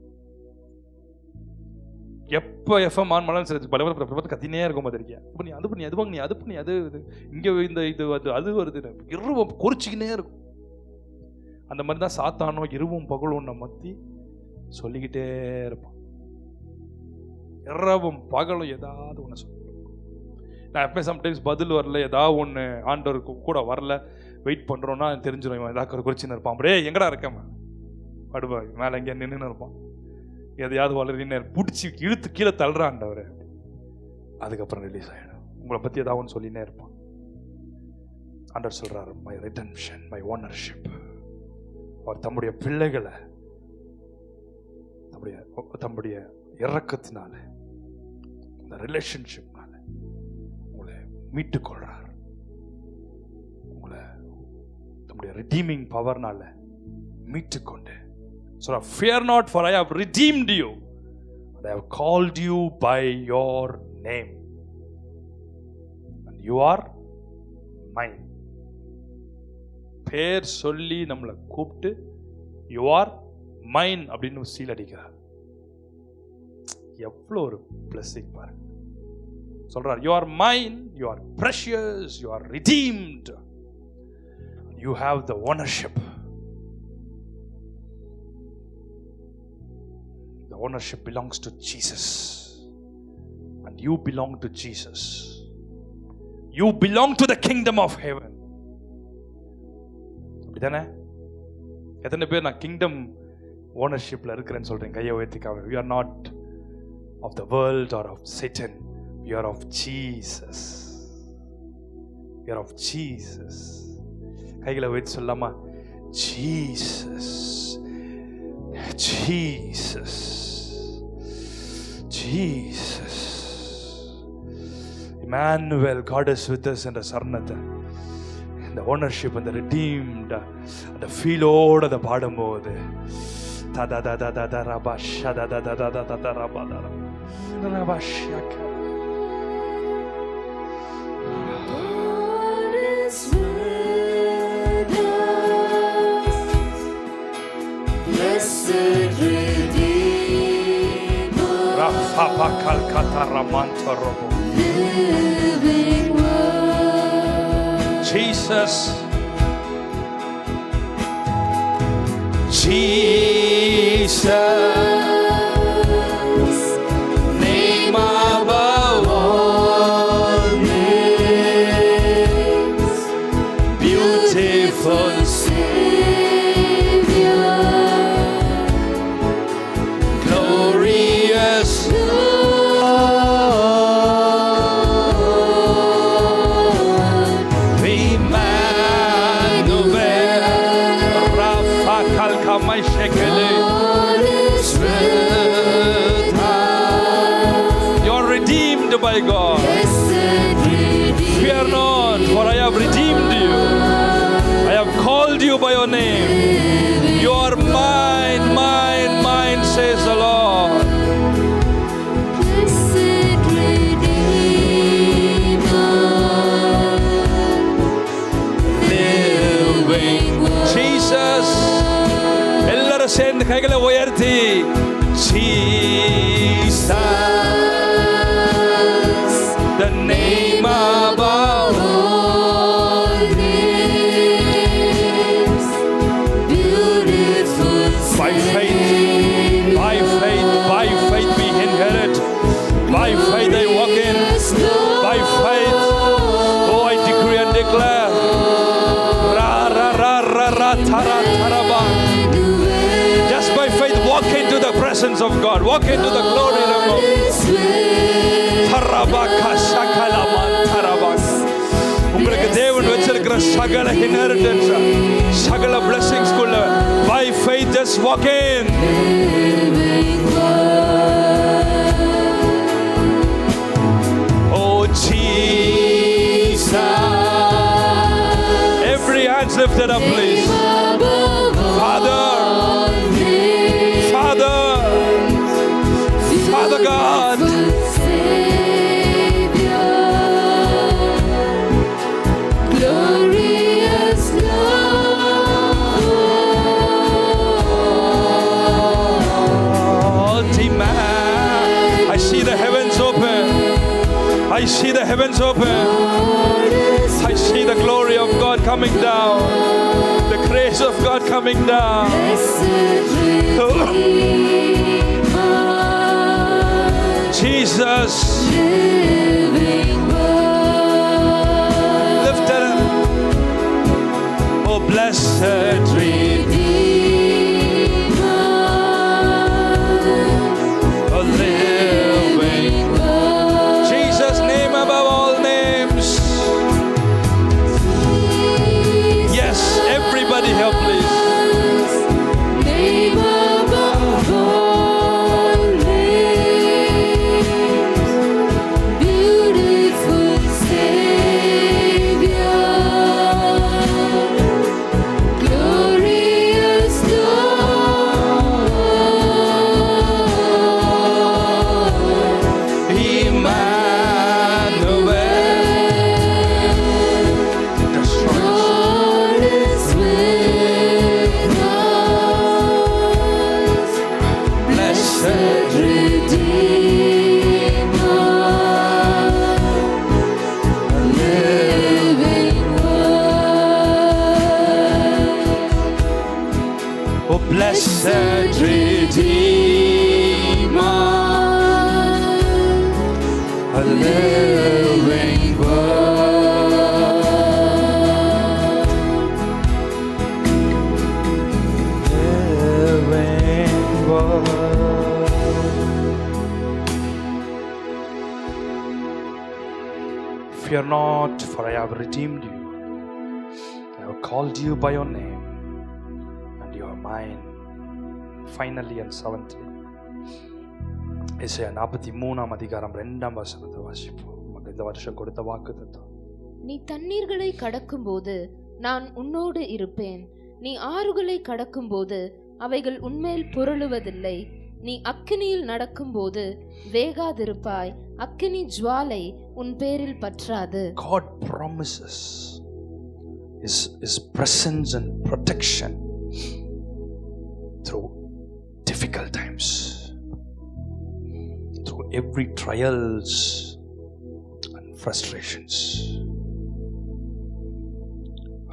எப்போ எஃப்எம் ஆன் மலம் சரி பல கத்தினே இருக்கும் பார்த்துருக்கியா, இது பண்ணி அது பண்ணி அது பண்ணி அது பண்ணி அது இது இங்கே இந்த இது அது வருது, இரவும் குறிச்சிக்கினே இருக்கும். அந்த மாதிரி தான் சாத்தானோ இரவும் பகலும் நம்ம மத்தி சொல்லிக்கிட்டே இருப்பான். இரவும் பகலும் ஏதாவது ஒன்று சொல்லி. நான் எப்போ சம்டைம்ஸ் பதில் வரல, ஏதாவது ஒன்று ஆண்டவருக்கு கூட வரல, வெயிட் பண்ணுறோன்னா தெரிஞ்சிடும் இவன் ஏதாவது குறிச்சின்னு இருப்பான். அப்படியே எங்கடா இருக்கேன் படுவா மேலே எங்கேயா நின்றுன்னு இருப்பான். எதையாவது வளரின்னு பிடிச்சி இழுத்து கீழே தள்ளுறான்டவர். அதுக்கப்புறம் ரிலீஸ் ஆகிடும். உங்களை பற்றி ஏதாவது ஒன்று சொல்லினே இருப்பான். ஆண்டவர் சொல்கிறார், மை ரிடெம்ஷன், மை ஓனர்ஷிப். அவர் தம்முடைய பிள்ளைகளை தம்முடைய இரக்கத்தினால, இந்த ரிலேஷன்ஷிப்னால உங்களை மீட்டுக் கொள்றார். உங்களை தம்முடைய ரிடீமிங் பவர்னால மீட்டுக்கொண்டு சொல்ற, fear not, for I have redeemed you and I have called you by your name and you are mine. பேர் சொல்லி நம்மளை கூப்பிட்டு you are mine அப்படின்னு சீல் அடிக்கிறார். எவ்வளோ ஒரு blessing பாருங்க. சொல்றார், you are mine, you are precious, you are redeemed, you have the ownership. The ownership belongs to Jesus and you belong to Jesus. You belong to the kingdom of heaven. அப்படிதானே? எத்தனை பேர் நான் kingdom ஓனர்ஷிப்ல இருக்கிறேன்னு சொல்றீங்க? கையை உயர்த்திக்காம. We are not of the world or of Satan. We are of Jesus. We are of Jesus. கைகளை உயர்த்தி சொல்லாமா? Jesus, Jesus, Jesus. Emmanuel, God is with us என்ற சரணத்தை, இந்த ஓனர்ஷிப், இந்த redeemed, அந்த ஃபீலோட அதை பாடும்போது தத தத தத ரபா ஷத தத தத தத ரபா தர ரபா ஷக Papa Kalkata Ramanta Robo. living word. Jesus. Jesus. Name above all names. Beautiful Savior, glorious Emmanuel. Rafa Kalkamai Shekele. God is with us. You're redeemed by God. Blessed Redeemer, Fear not, for I have redeemed you. I have called you by your name. You are mine, mine, mine, says the Lord. blessed Redeemer, living word. Jesus. எல்லாரும் சேர்ந்து கைகளை உயர்த்தி Jesus, the name above. all names, beautiful By faith, by faith, by faith we inherit. By faith I walk in. By faith, oh I decree and declare. Ra ra ra ra ra tara taraba. Just by faith walk into the presence of God. Walk into the glory of God. Tarabaka shakalaman tarabak. உங்களுக்கு தேவன் வச்சிருக்கிற சகல inheritance, சகல blessings குள்ள by faith just walk in. Oh Jesus. Every hand's lifted up, please. Father, Father, Father God, Glorious Lord, oh, man. I see the heavens open. I see the heavens open. I see the glory of God coming down. The grace of God coming down. Jesus, living word, lifted up. Oh, blessed Redeemer, oh, living. word. Jesus' name above all names. Yes, everybody help, please. Name above all names, beautiful Savior, glorious Lord, Emmanuel. God is with us. Blessed Redeemer, living word, oh, blessed Redeemer, a living Fear not, for I have redeemed you. I have called you by your name, and you are mine. Finally and seventhly, ஏசாயா 43 அதிகாரம் 2 வசனத்தை வாசிப்போம். நமக்கு இந்த வருஷம் கொடுத்த வாக்குத்தத்தம். நீ தண்ணீர்களை கடக்கும்போது நான் உன்னோடு இருப்பேன். நீ ஆறுகளை கடக்கும்போது அவைகள் உன்மேல் புரளுவதில்லை. நீ அக்கினியில் நடக்கும்போது வேகாதிருப்பாய். அக்கினி ஜுவாலை உன் பேரில் பற்றாது. God promises his presence and protection through difficult times, through every trials and frustrations.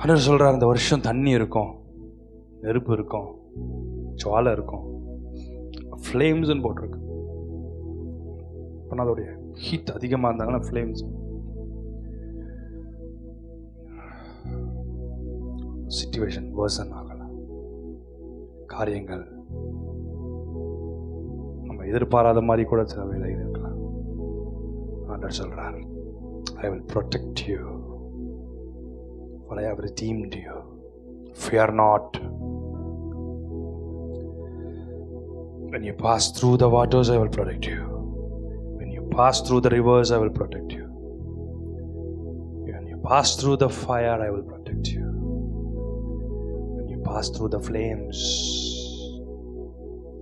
ஆண்டவர் சொல்றார், இந்த வருஷம் தண்ணி இருக்கும், நெருப்பு இருக்கும், ஜுவாலை இருக்கும், ஃப்ளேம்ஸ்ன்னு போட்டிருக்கு. அப்போ அதோடைய ஹீட் அதிகமாக இருந்தாங்கன்னா ஃப்ளேம்ஸ். சிச்சுவேஷன் வேர்சன் ஆகலாம், காரியங்கள் நம்ம எதிர்பாராத மாதிரி கூட சில வேலைகள் இருக்கலாம். ஆண்டவர் சொல்றார், I will protect you, for I have redeemed you. Fear not. When you pass through the waters, I will protect you. When you pass through the rivers, I will protect you. When you pass through the fire, I will protect you. When you pass through the flames,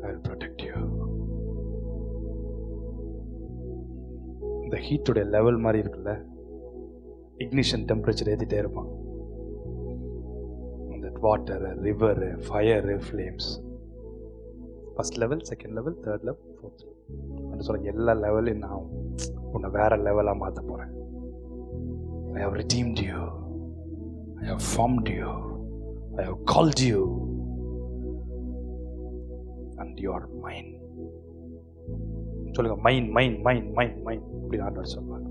I will protect you. இந்த ஹீட்டுடைய level மாதிரி இருக்குல்ல, ignition temperature ஏற்றிட்டே இருப்பான். இந்த water, river, fire, flames, first level, second level, third level, fourth level சொல்ல எல்லா லெவலையும் நான் உன்னை வேற லெவலாக மாற்ற போகிறேன். I have redeemed you. I have formed you. I have called you. And you are mine. சொல்லுங்க, மைன் மைன் மைன் மைன் மைன் அப்படின்னு ஆண்டவர் சொல்வார்.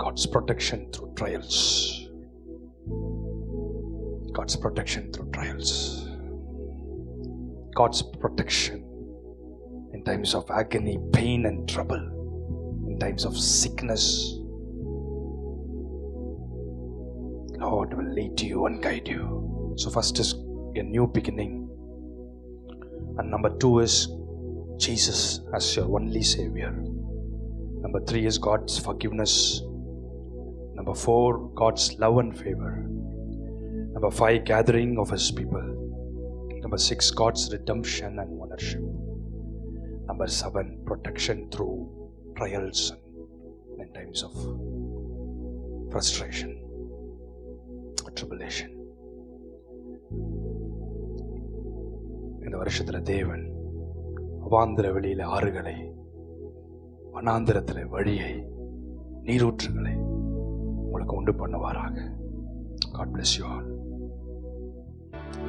God's protection through trials. God's protection through trials. God's protection in times of agony, pain and trouble, in times of sickness. Lord will lead you and guide you. So first is a new beginning, and number 2 is Jesus as your only Savior. Number 3 is God's forgiveness. Number 4, God's love and favor. Number 5, gathering of His people. Number 6, God's redemption and ownership. Number 7, protection through trials and in times of frustration or tribulation. இந்த வருஷத்துல தேவன் அவாந்திர வெளியில ஆறுகளை, வனாந்திரத்துல வழியை, நீரூற்றுகளை உங்களுக்கு உண்டு பண்ணுவாராக. God bless you all.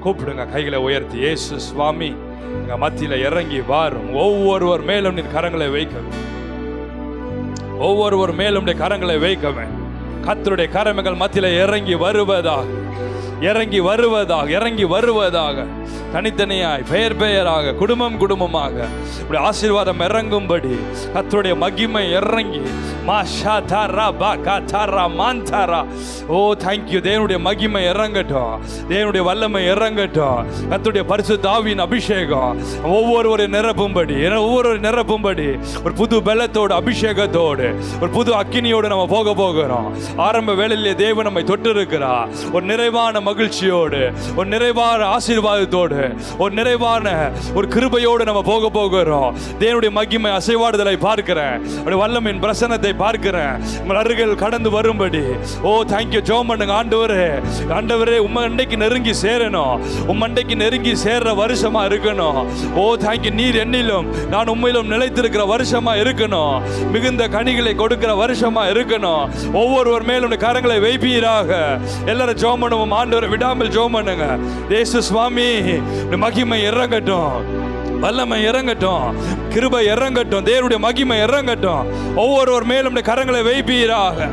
கூப்பிடுங்க, கைகளை உயர்த்தி, இயேசு சுவாமி எங்க மத்தியில இறங்கி வாரும். ஒவ்வொருவர் மேலும் நீர் கரங்களை வைக்கவே, ஒவ்வொருவர் மேலும் கரங்களை வைக்கவே. கர்த்தருடைய கரங்கள் மத்தியில இறங்கி வருவதாக, இறங்கி வருவதாக, இறங்கி வருவதாக. தனித்தனியாய், பெயர் பெயராக, குடும்பம் குடும்பமாக இப்படி ஆசீர்வாதம் இறங்கும்படி கர்த்தருடைய மகிமை இறங்கி ஓ தேங்க்யூ. தேவனுடைய மகிமை இறங்கட்டும், தேவனுடைய வல்லமை இறங்கட்டும். கர்த்தருடைய பரிசுத்த ஆவியின் அபிஷேகம் ஒவ்வொருவரை நிரப்பும்படி, ஒவ்வொரு நிரப்பும்படி ஒரு புது பலத்தோடு, அபிஷேகத்தோடு, ஒரு புது அக்கினியோடு நம்ம போக போகிறோம். ஆரம்ப வேளையிலே தேவன் நம்மை தொட்டு இருக்கிறார். ஒரு நிறைவான மகிழ்ச்சியோடு, ஒரு நிறைவான ஆசீர்வாதத்தோடு, ஒரு நிறைவான ஒரு கிருபையோடு நம்ம போக போகிறோம். தேவனுடைய மகிமை அசைவாடுதலை பார்க்கிறேன், வல்லமையின் பிரசன்னத்தை பார்க்கிறேன். உங்கள் அருகில் கடந்து வரும்படி ஓ தேங்க்யூ. ஜெபம் பண்ணுங்க, ஆண்டவரே, ஆண்டவரே உம்ம அண்டைக்கு நெருங்கி சேரணும், உம்ம அண்டைக்கு நெருங்கி சேர்ற வருஷமா இருக்கணும். ஓ தேங்க்யூ. நீர் என்னிலும் நான் உண்மையிலும் நிலைத்திருக்கிற வருஷமா இருக்கணும், மிகுந்த கனிகளை கொடுக்கிற வருஷமா இருக்கணும். ஒவ்வொருவர் மேலும் கரங்களை வைப்பீராக. எல்லாரும் ஜெபம் பண்ணுவோம், ஆண்டவரை விடாமல் ஜெபம் பண்ணுங்க. இயேசு சுவாமி மகிமை இறங்கட்டும், வல்லமை இறங்கட்டும், கிருபை இறங்கட்டும், தேவனுடைய மகிமை இறங்கட்டும். ஒவ்வொருவர் மேலும் கரங்களை வைப்பீராக.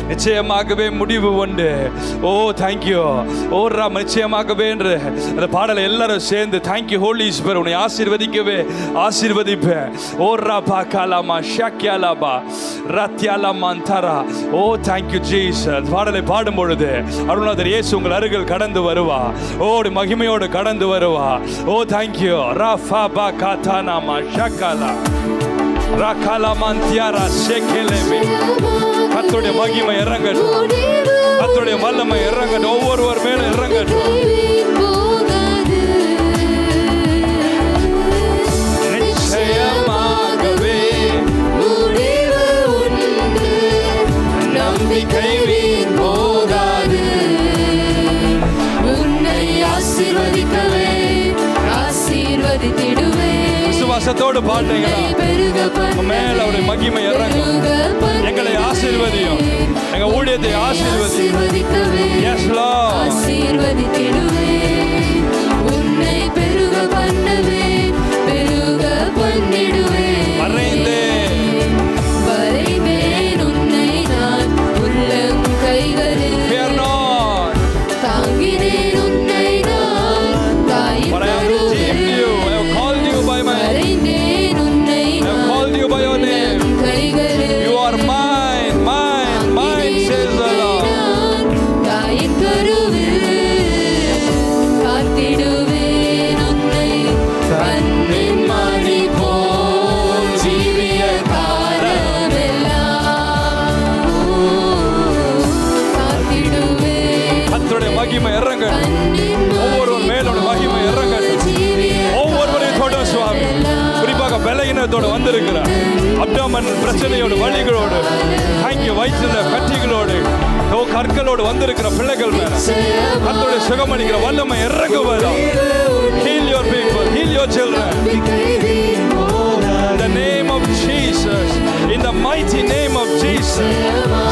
நிச்சயமாகவே முடிவு உண்டு. ஓ தேங்க்யூ. ஓ ராம், நிச்சயமாகவே என்று அந்த பாடலை எல்லாரும் சேர்ந்து தேங்க்யூ ஹோலி ஸ்பிரிட், உன்னை ஆசீர்வதிக்கவே ஆசீர்வதிப்பேன். ஓ ராபா காலாமா ஷாக்கியாலாபா ரத்யாலாமாந்தரா. ஓ தேங்க்யூ ஜீசஸ். பாடலை பாடும் பொழுது அருள்நாதர் இயேசு உங்கள் அருகில் கடந்து வருவா, ஓடி மகிமையோடு கடந்து வருவா. ஓ தேங்க்யூ. ராஃபா பா காதானாமா ஷாக்காலா ராகாலாமாந்தியாரா ஷேகேலேமே. கர்த்தருடைய மகிமை இறங்கட்டும், கர்த்தருடைய வல்லமை இறங்கட்டும், ஒவ்வொருவர் மேல இறங்கட்டும். நிச்சயமாகவே முடிவு உண்டு, நம்பிக்கை வீண் போகாது. சத்தத்தோடு பாட்டீங்கன்னா மேல அவருடைய மகிமை இறங்கும். எங்களை ஆசீர்வதியும், எங்க ஊழியத்தை ஆசீர்வதியும். Yes Lord. உன்னை பெருக பண்ணவே பெருக பண்ணிடுவேன். வரைவேன் உன்னை நான் உள்ளங்கைகளில். தாங்கினேன் உன்னை நான் தாயின் கருவில். வரைந்தேன் உன்னை நான் உள்ளங்கைகளில். You are mine, mine, mine, says the Lord. தாயின் கருவில் காத்திடுவேன் உன்னை கண்ணின் மணி போல் ஜீவிய காலமெல்லாம் காத்திடுவேன். கர்த்தருடைய மகிமை இறங்க, கண்ணின் ஒவ்வொரு மேலோட மகிமை இறங்க, ஒவ்வொருவரையும் தொட சுவாமி. குறிப்பாக பலகீனத்தோடு வந்திருக்கிறார், அப்டாமன் பிரச்சனையோடு, வலிகளோடு, தாங்கி வயிற்றுல கட்டிகளோடு, கற்களோடு வந்திருக்கிற பிள்ளைகள் மேல கர்த்தருடைய சுகமளிக்கிற வல்லமை இறங்குவதா. Heal your people, heal your children. In the name of Jesus, in the mighty name of Jesus.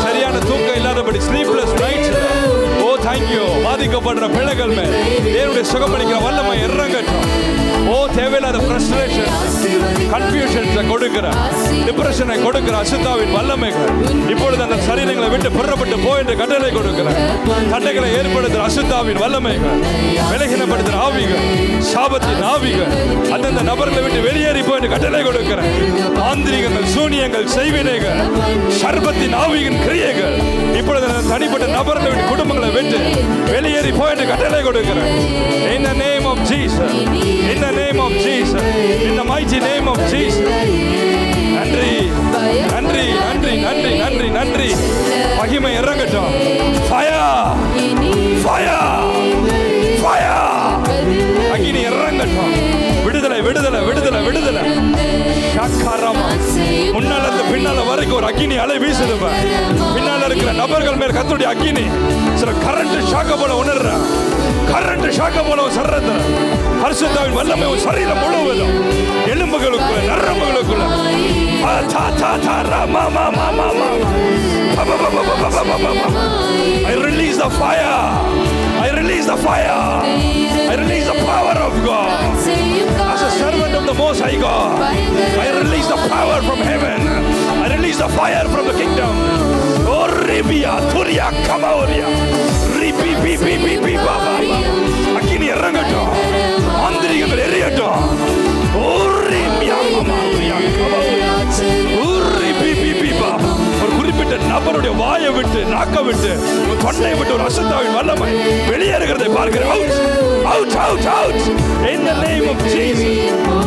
சரியான தூக்கம் இல்லாதபடி sleepless nights. O thank you. பாதிக்கப்படுற பிள்ளைகள் மேல் தேவனுடைய சுகமளிக்கிற வல்லமை இறங்கட்டும். ஓ தேவையில்லாத frustration, confusion கொடுக்கிற, டிப்ரெஷனை கொடுக்கிற அசுத்தாவின் வல்லமைகள் இப்பொழுது அந்த சரீரங்களை விட்டு புறப்பட்டு போ என்று கட்டளை கொடுக்கிற, தடைகளை ஏற்படுத்துகிற அசுத்தாவின் வல்லமைகள், விலகினப்படுத்துகிற ஆவிகள், சாபத்தின் ஆவிகள் அந்தந்த நபர்களை விட்டு வெளியேறி போ என்று கட்டளை கொடுக்கிற, ஆந்திரிகங்கள், சூனியங்கள், செய்வினைகள், சர்பத்தின் ஆவியின் கிரியைகள் இப்பொழுது தனிப்பட்ட நபர்களை விட்டு குடும்பங்களை விட்டு வெளியேறி போ என்று கட்டளை கொடுக்கிற. In the name of Jesus, in the name of Jesus, in the mighty name of Jesus. நன்றி நன்றி நன்றி நன்றி நன்றி நன்றி. மகிமை இறங்கட்டும். Fire, fire, fire. அக்கினி இறங்கட்டும். விடுதலை விடுதலை விடுதலை விடுதலை. ஷக்கரமா. முன்னால இருந்து பின்னால வரைக்கும் ஒரு அக்கினி அலை வீசுது. பின்னால இருக்கிற நபர்கள் மேல் கர்த்தருடைய அக்கினி சில கரண்ட் ஷாக்க போல உணர்ற, கரண்ட் ஷாக்க போல சர்றத பரிசுத்தாவின் வல்லமை உன் சரீரம் முழுவதும், எலும்புகளுக்குள்ள, நரம்புகளுக்குள்ள. I release the fire. I release the fire. I release the power of God. As a servant of the Most High God, I release the power from heaven. I release the fire from the kingdom. Oh, Ribia, Turia, Kamauria, Ribi, Bibi, Bibi, Baba. Akini Rangato, Andrigan Eriato, Oh, Ribia, Kamauria, Kamauria, Oh, Ribi, Bibi, Baba. ஒரு குறிப்பிட்ட நபருடைய வாயை விட்டு, நாக்க விட்டு, தொண்டை விட்டு ஒரு அசுத்தாவின் வல்லமை வெளியேறுகிறதை பார்க்கிறேன். Out, out, out, out. In the name of Jesus.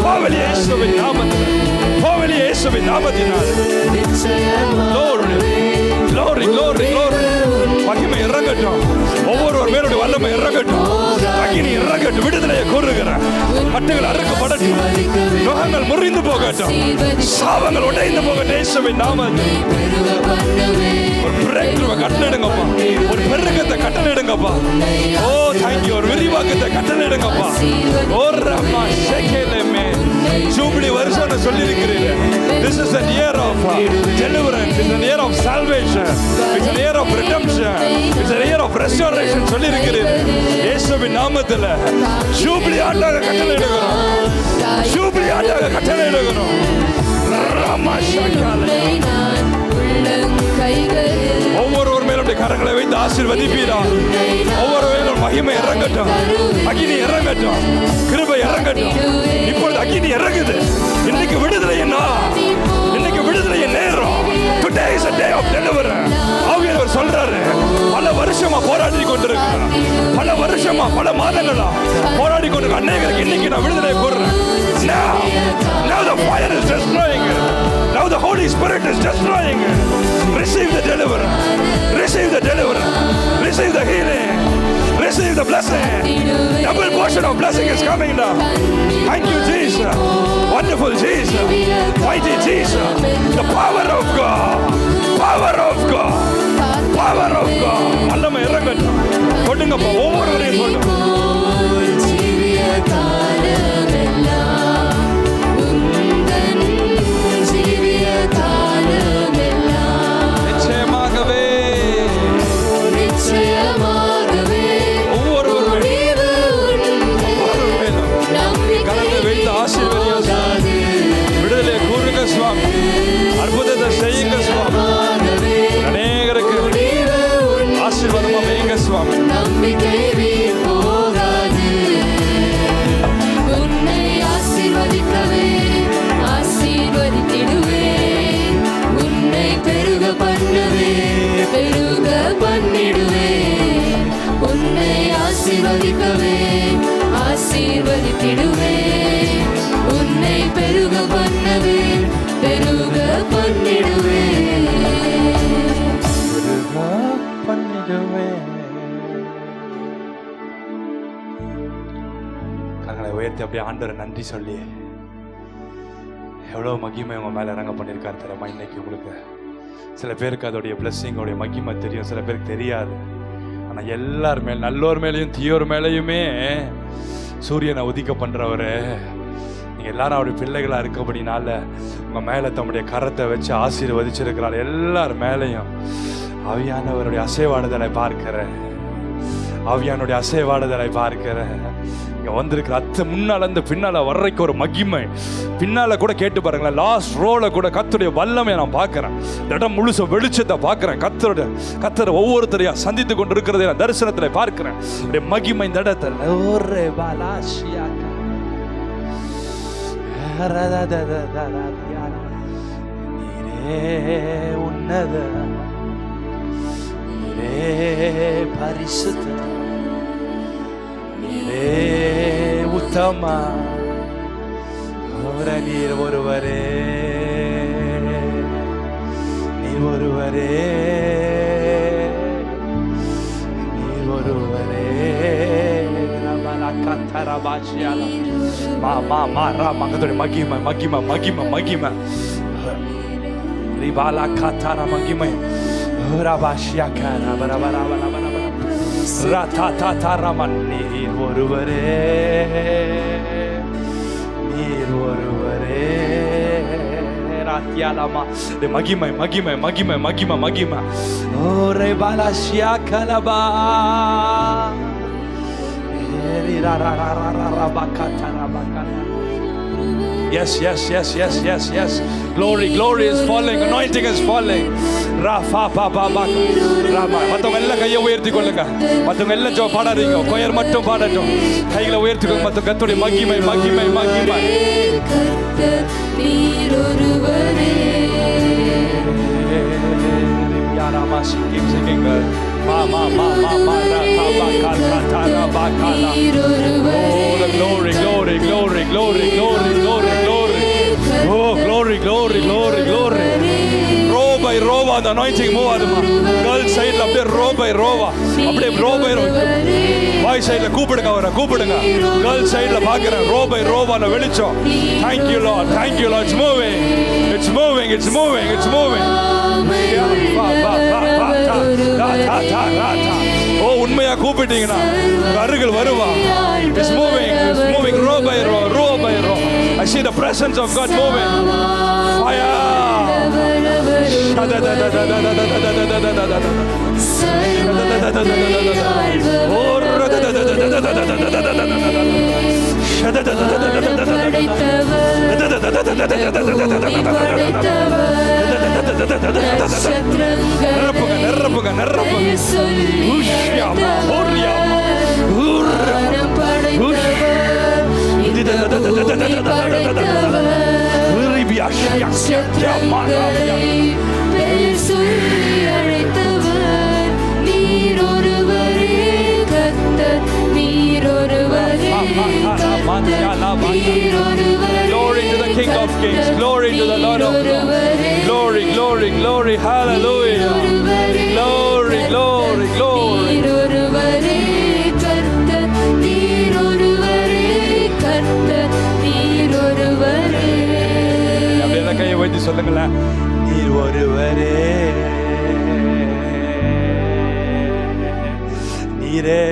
பாவலி இயேசுவின் நாமத்தில், பாவலி இயேசுவின் நாமத்தினால். Glory, glory, glory, glory. மகிமை இறங்கட்டும். ஒவ்வொருவர் மேலுடைய வல்லமை இறங்கட்டும். அக்கினி இறங்கட்டும். விடுதலையை கூறுகிறேன். கட்டுகள் அறுக்கப்படட்டும். நுகங்கள் முறிந்து போகட்டும். சாபங்கள் உடைந்து போகட்டும். இயேசுவின் நாமத்தில் ஒரு பிரேக்த்ரூவை கட்டளையிடுங்கப்பா. ஒரு பெருக்கத்தை கட்டளையிடுங்கப்பா. ஓ தேங்க்யூ. ஒரு விரிவாக்கத்தை கட்டளையிடுங்கப்பா. ஓ ரமா ஷெகேலமே. ஜூபிலி வருஷம்னு சொல்லியிருக்கிறீங்க. This is an year of deliverance. It's an year of salvation. It's an year of redemption. It's an year of restoration சொல்லியிருக்கிறீங்க. இயேசுவின் நாமத்தில் ஜூபிலி ஆண்டாக கட்டளையிடுகிறோம். ஜூபிலி ஆண்டாக கட்டளையிடுகிறோம். ரமா ஷெகேலே. ஒவ்வொருவர் மேலுடைய கரங்களை வைத்து ஆசீர்வதிப்பீரா. ஒவ்வொரு மேலும் மகிமை இறங்கட்டும், அக்கினி இறங்கட்டும், கிருபை இறங்கட்டும். இப்பொழுது அக்கினி இறங்குது. இன்னைக்கு விடுதலை என்ன, இன்னைக்கு விடுதலை நேரம். Today is a day of deliverance. ஆவியானவர் சொல்றாரு, பல வருஷமா போராடி கொண்டிருக்கிறார், பல வருஷமா பல மாதங்களா போராடி கொண்டிருக்க அநேகருக்கு இன்னைக்கு நான் விடுதலை கூறுறேன். Now the fire is destroying it. Now the Holy Spirit is destroying it. Receive the deliverance. Receive the deliverance. Receive the healing. Receive the blessing. Double portion of blessing is coming now. Thank you, Jesus. Wonderful Jesus. Mighty Jesus. The power of God. Power of God. Power of God. வல்லமை இறங்கட்டும். கொடுங்கப்பா, ஒவ்வொருவரையும் கொடுங்க. ஆசீர்வதிக்கவே ஆசீர்வதித்திடுவே. உன்னை பெருக பண்ணவே பெருக பண்ணிடுவே. கரங்களை உயர்த்தி அப்படியே ஆண்டவரை நன்றி சொல்லி எவ்வளோ மகிமை உங்கள் மேலே இறங்க பண்ணியிருக்காரு தெரியுமா? இன்னைக்கு உங்களுக்கு சில பேருக்கு அதோடைய பிளஸ்ஸிங்கோடைய மகிமை தெரியும், சில பேருக்கு தெரியாது. ஆனால் எல்லார் மேல், நல்லோர் மேலேயும் தீயோர் மேலேயுமே சூரியனை உதிக்க பண்ணுறவர். நீங்கள் எல்லாரும் அவருடைய பிள்ளைகளாக இருக்கபடினால உங்கள் மேலே தம்முடைய கரத்தை வச்சு ஆசீர்வதிச்சிருக்கிறார். எல்லார் மேலேயும் ஆவியானவருடைய அசைவாடுதலை பார்க்கிறேன், ஆவியானுடைய அசைவாடுதலை பார்க்கிறேன். இங்கே வந்திருக்கிற முன்னால் அந்த பின்னால் வர்றதுக்கு ஒரு மகிமை. பின்னால் கூட கேட்டு பாருங்களேன், லாஸ்ட் ரோல கூட கர்த்தருடைய வல்லமையை நான் பார்க்குறேன். இந்த இடம் முழுச வெளிச்சத்தை பார்க்குறேன். கர்த்தர் ஒவ்வொருத்தரையா சந்தித்து கொண்டு இருக்கிறதை நான் தரிசனத்தில் பார்க்கிறேன். அப்படியே மகிமை இந்த இடத்துல உன்னத பரிசுத்த உத்தமா நீர் ஒருவரே, நீர் ஒருவரே, நீர் ஒருவரே. மகிமை மகிமை மகிமை மகிமை ரிபாலா காத்தாரா மகிமை நீர் ஒருவரே, நீர் ஒருவரே. மகிமை மகிமை மகிமை மகிமை மகிமை. ஓரே பாலாஷியா கலபா Yes, yes, yes, yes, yes, yes. Glory, glory is falling. Anointing is falling. Rafa, Papa, Rama. மற்றவங்க எல்லாம் கையை உயர்த்தி கொள்ளுங்க. மற்றவங்க எல்லாம் பாடாதீங்க. கொயர் மட்டும் பாடட்டும். கைகளை உயர்த்தி கொள்ளுங்க. மற்ற கர்த்தருடைய மகிமை மகிமை மகிமை. நீர் ஒருவரே. யாராமா சிங்கிங்க. மா மா மா மா மா ரா பா கா கா ரா பா கா லா. Oh, the glory, glory, glory, glory, glory, glory, glory. Oh, glory, glory, glory, glory. Row by row the anointing move aduma. Girl side la அப்படியே row by row. அப்படியே row by row. Boy side la கூப்பிடுங்க அவரை கூப்பிடுங்க. Girl side la பார்க்கறேன் row by row அந்த வெளிச்சம். Thank you Lord, thank you Lord. It's moving. It's moving, it's moving, it's moving. ஓ உண்மையா கூப்பிட்டீங்கன்னா அருகில் வருவா. It's moving, it's moving row by row, row by row. I see the presence of God moving. Fire. நிரப்புங்க நிரப்புங்க நிரப்புங்க. Glory to the King of Kings, glory to the Lord of Lords. Glory, glory, glory, hallelujah. Glory, glory, glory. அப்படியே கையை வைத்து சொல்லுங்களேன், நீர் ஒருவரே, நீரே,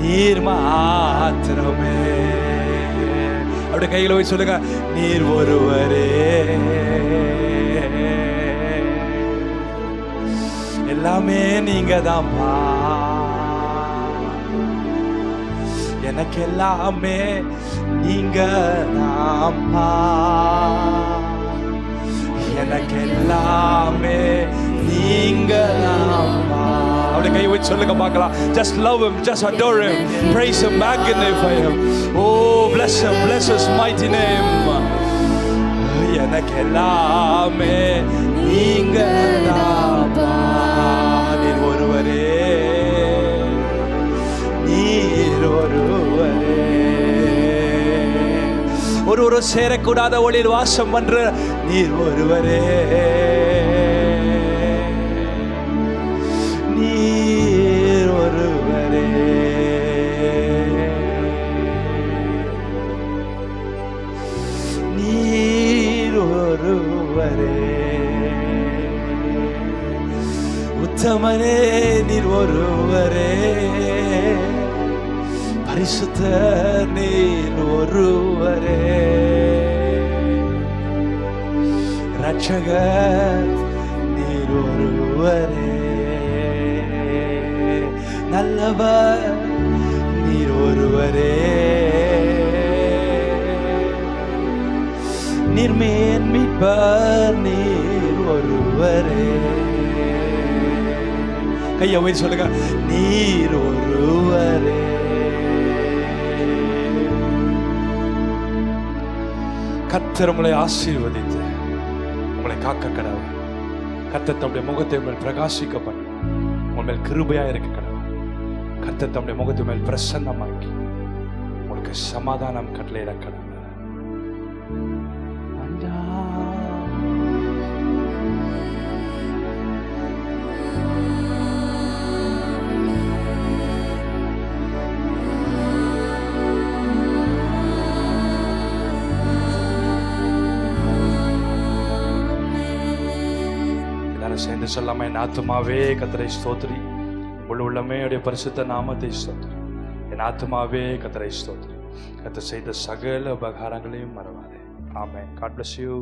நீர் மாத்திரமே. அப்படியே கைகளை வச்சு சொல்லுங்க, நீர் ஒருவரே, எல்லாமே நீங்க தான்ப்பா, எனக்கு எல்லாமே நீங்க தான்ப்பா, எனக்கு எல்லாமே நீங்க தான்ப்பா. அப்படியே கை வச்சு சொல்லுங்க பார்க்கலாம். Just love him, just adore him, praise him, magnify him. Oh, bless him, bless his mighty name. எனக்கு எல்லாமே நீங்க தான்ப்பா, நீர் ஒருவரே, நீர் ஒருவரே. ஒரு சேரக்கூடாத ஒளியில் வாசம் பண்ற நீர் ஒருவரே. நீர் ஒருவரே. நீர் ஒருவரே. உத்தமனே நீர் ஒருவரே. பரிசுத்த நீர் ஒருவரே. ரட்சகர் நீர் ஒருவரே. நல்லவர் நீர் ஒருவரே. நீர் மீட்பர் நீர் ஒருவரே. கையை உயர்த்தி சொல்லுங்க, நீர் ஒருவரே. கர்த்தர் உங்களை ஆசீர்வதித்து உங்களை காக்க கடவுள். கர்த்தர் தம்முடைய முகத்தை மேல் பிரகாசிக்க பண்ண உங்கள் மேல் கிருபையா இருக்க கடவுள். கர்த்தர் தம்முடைய முகத்தை மேல் பிரசன்னமாக்கி உங்களுக்கு சமாதானம் கட்டளையிட கடவுள். சேர்ந்து சொல்லாம, என் ஆத்துமாவே கர்த்தரை ஸ்தோத்திரி, முழு உள்ளமே உடைய பரிசுத்த நாமத்தை ஸ்தோத்திரி. என் ஆத்துமாவே கர்த்தரை ஸ்தோத்திரி, கர்த்தர் செய்த சகல உபகாரங்களையும் மறவாதே. ஆமென். God bless you.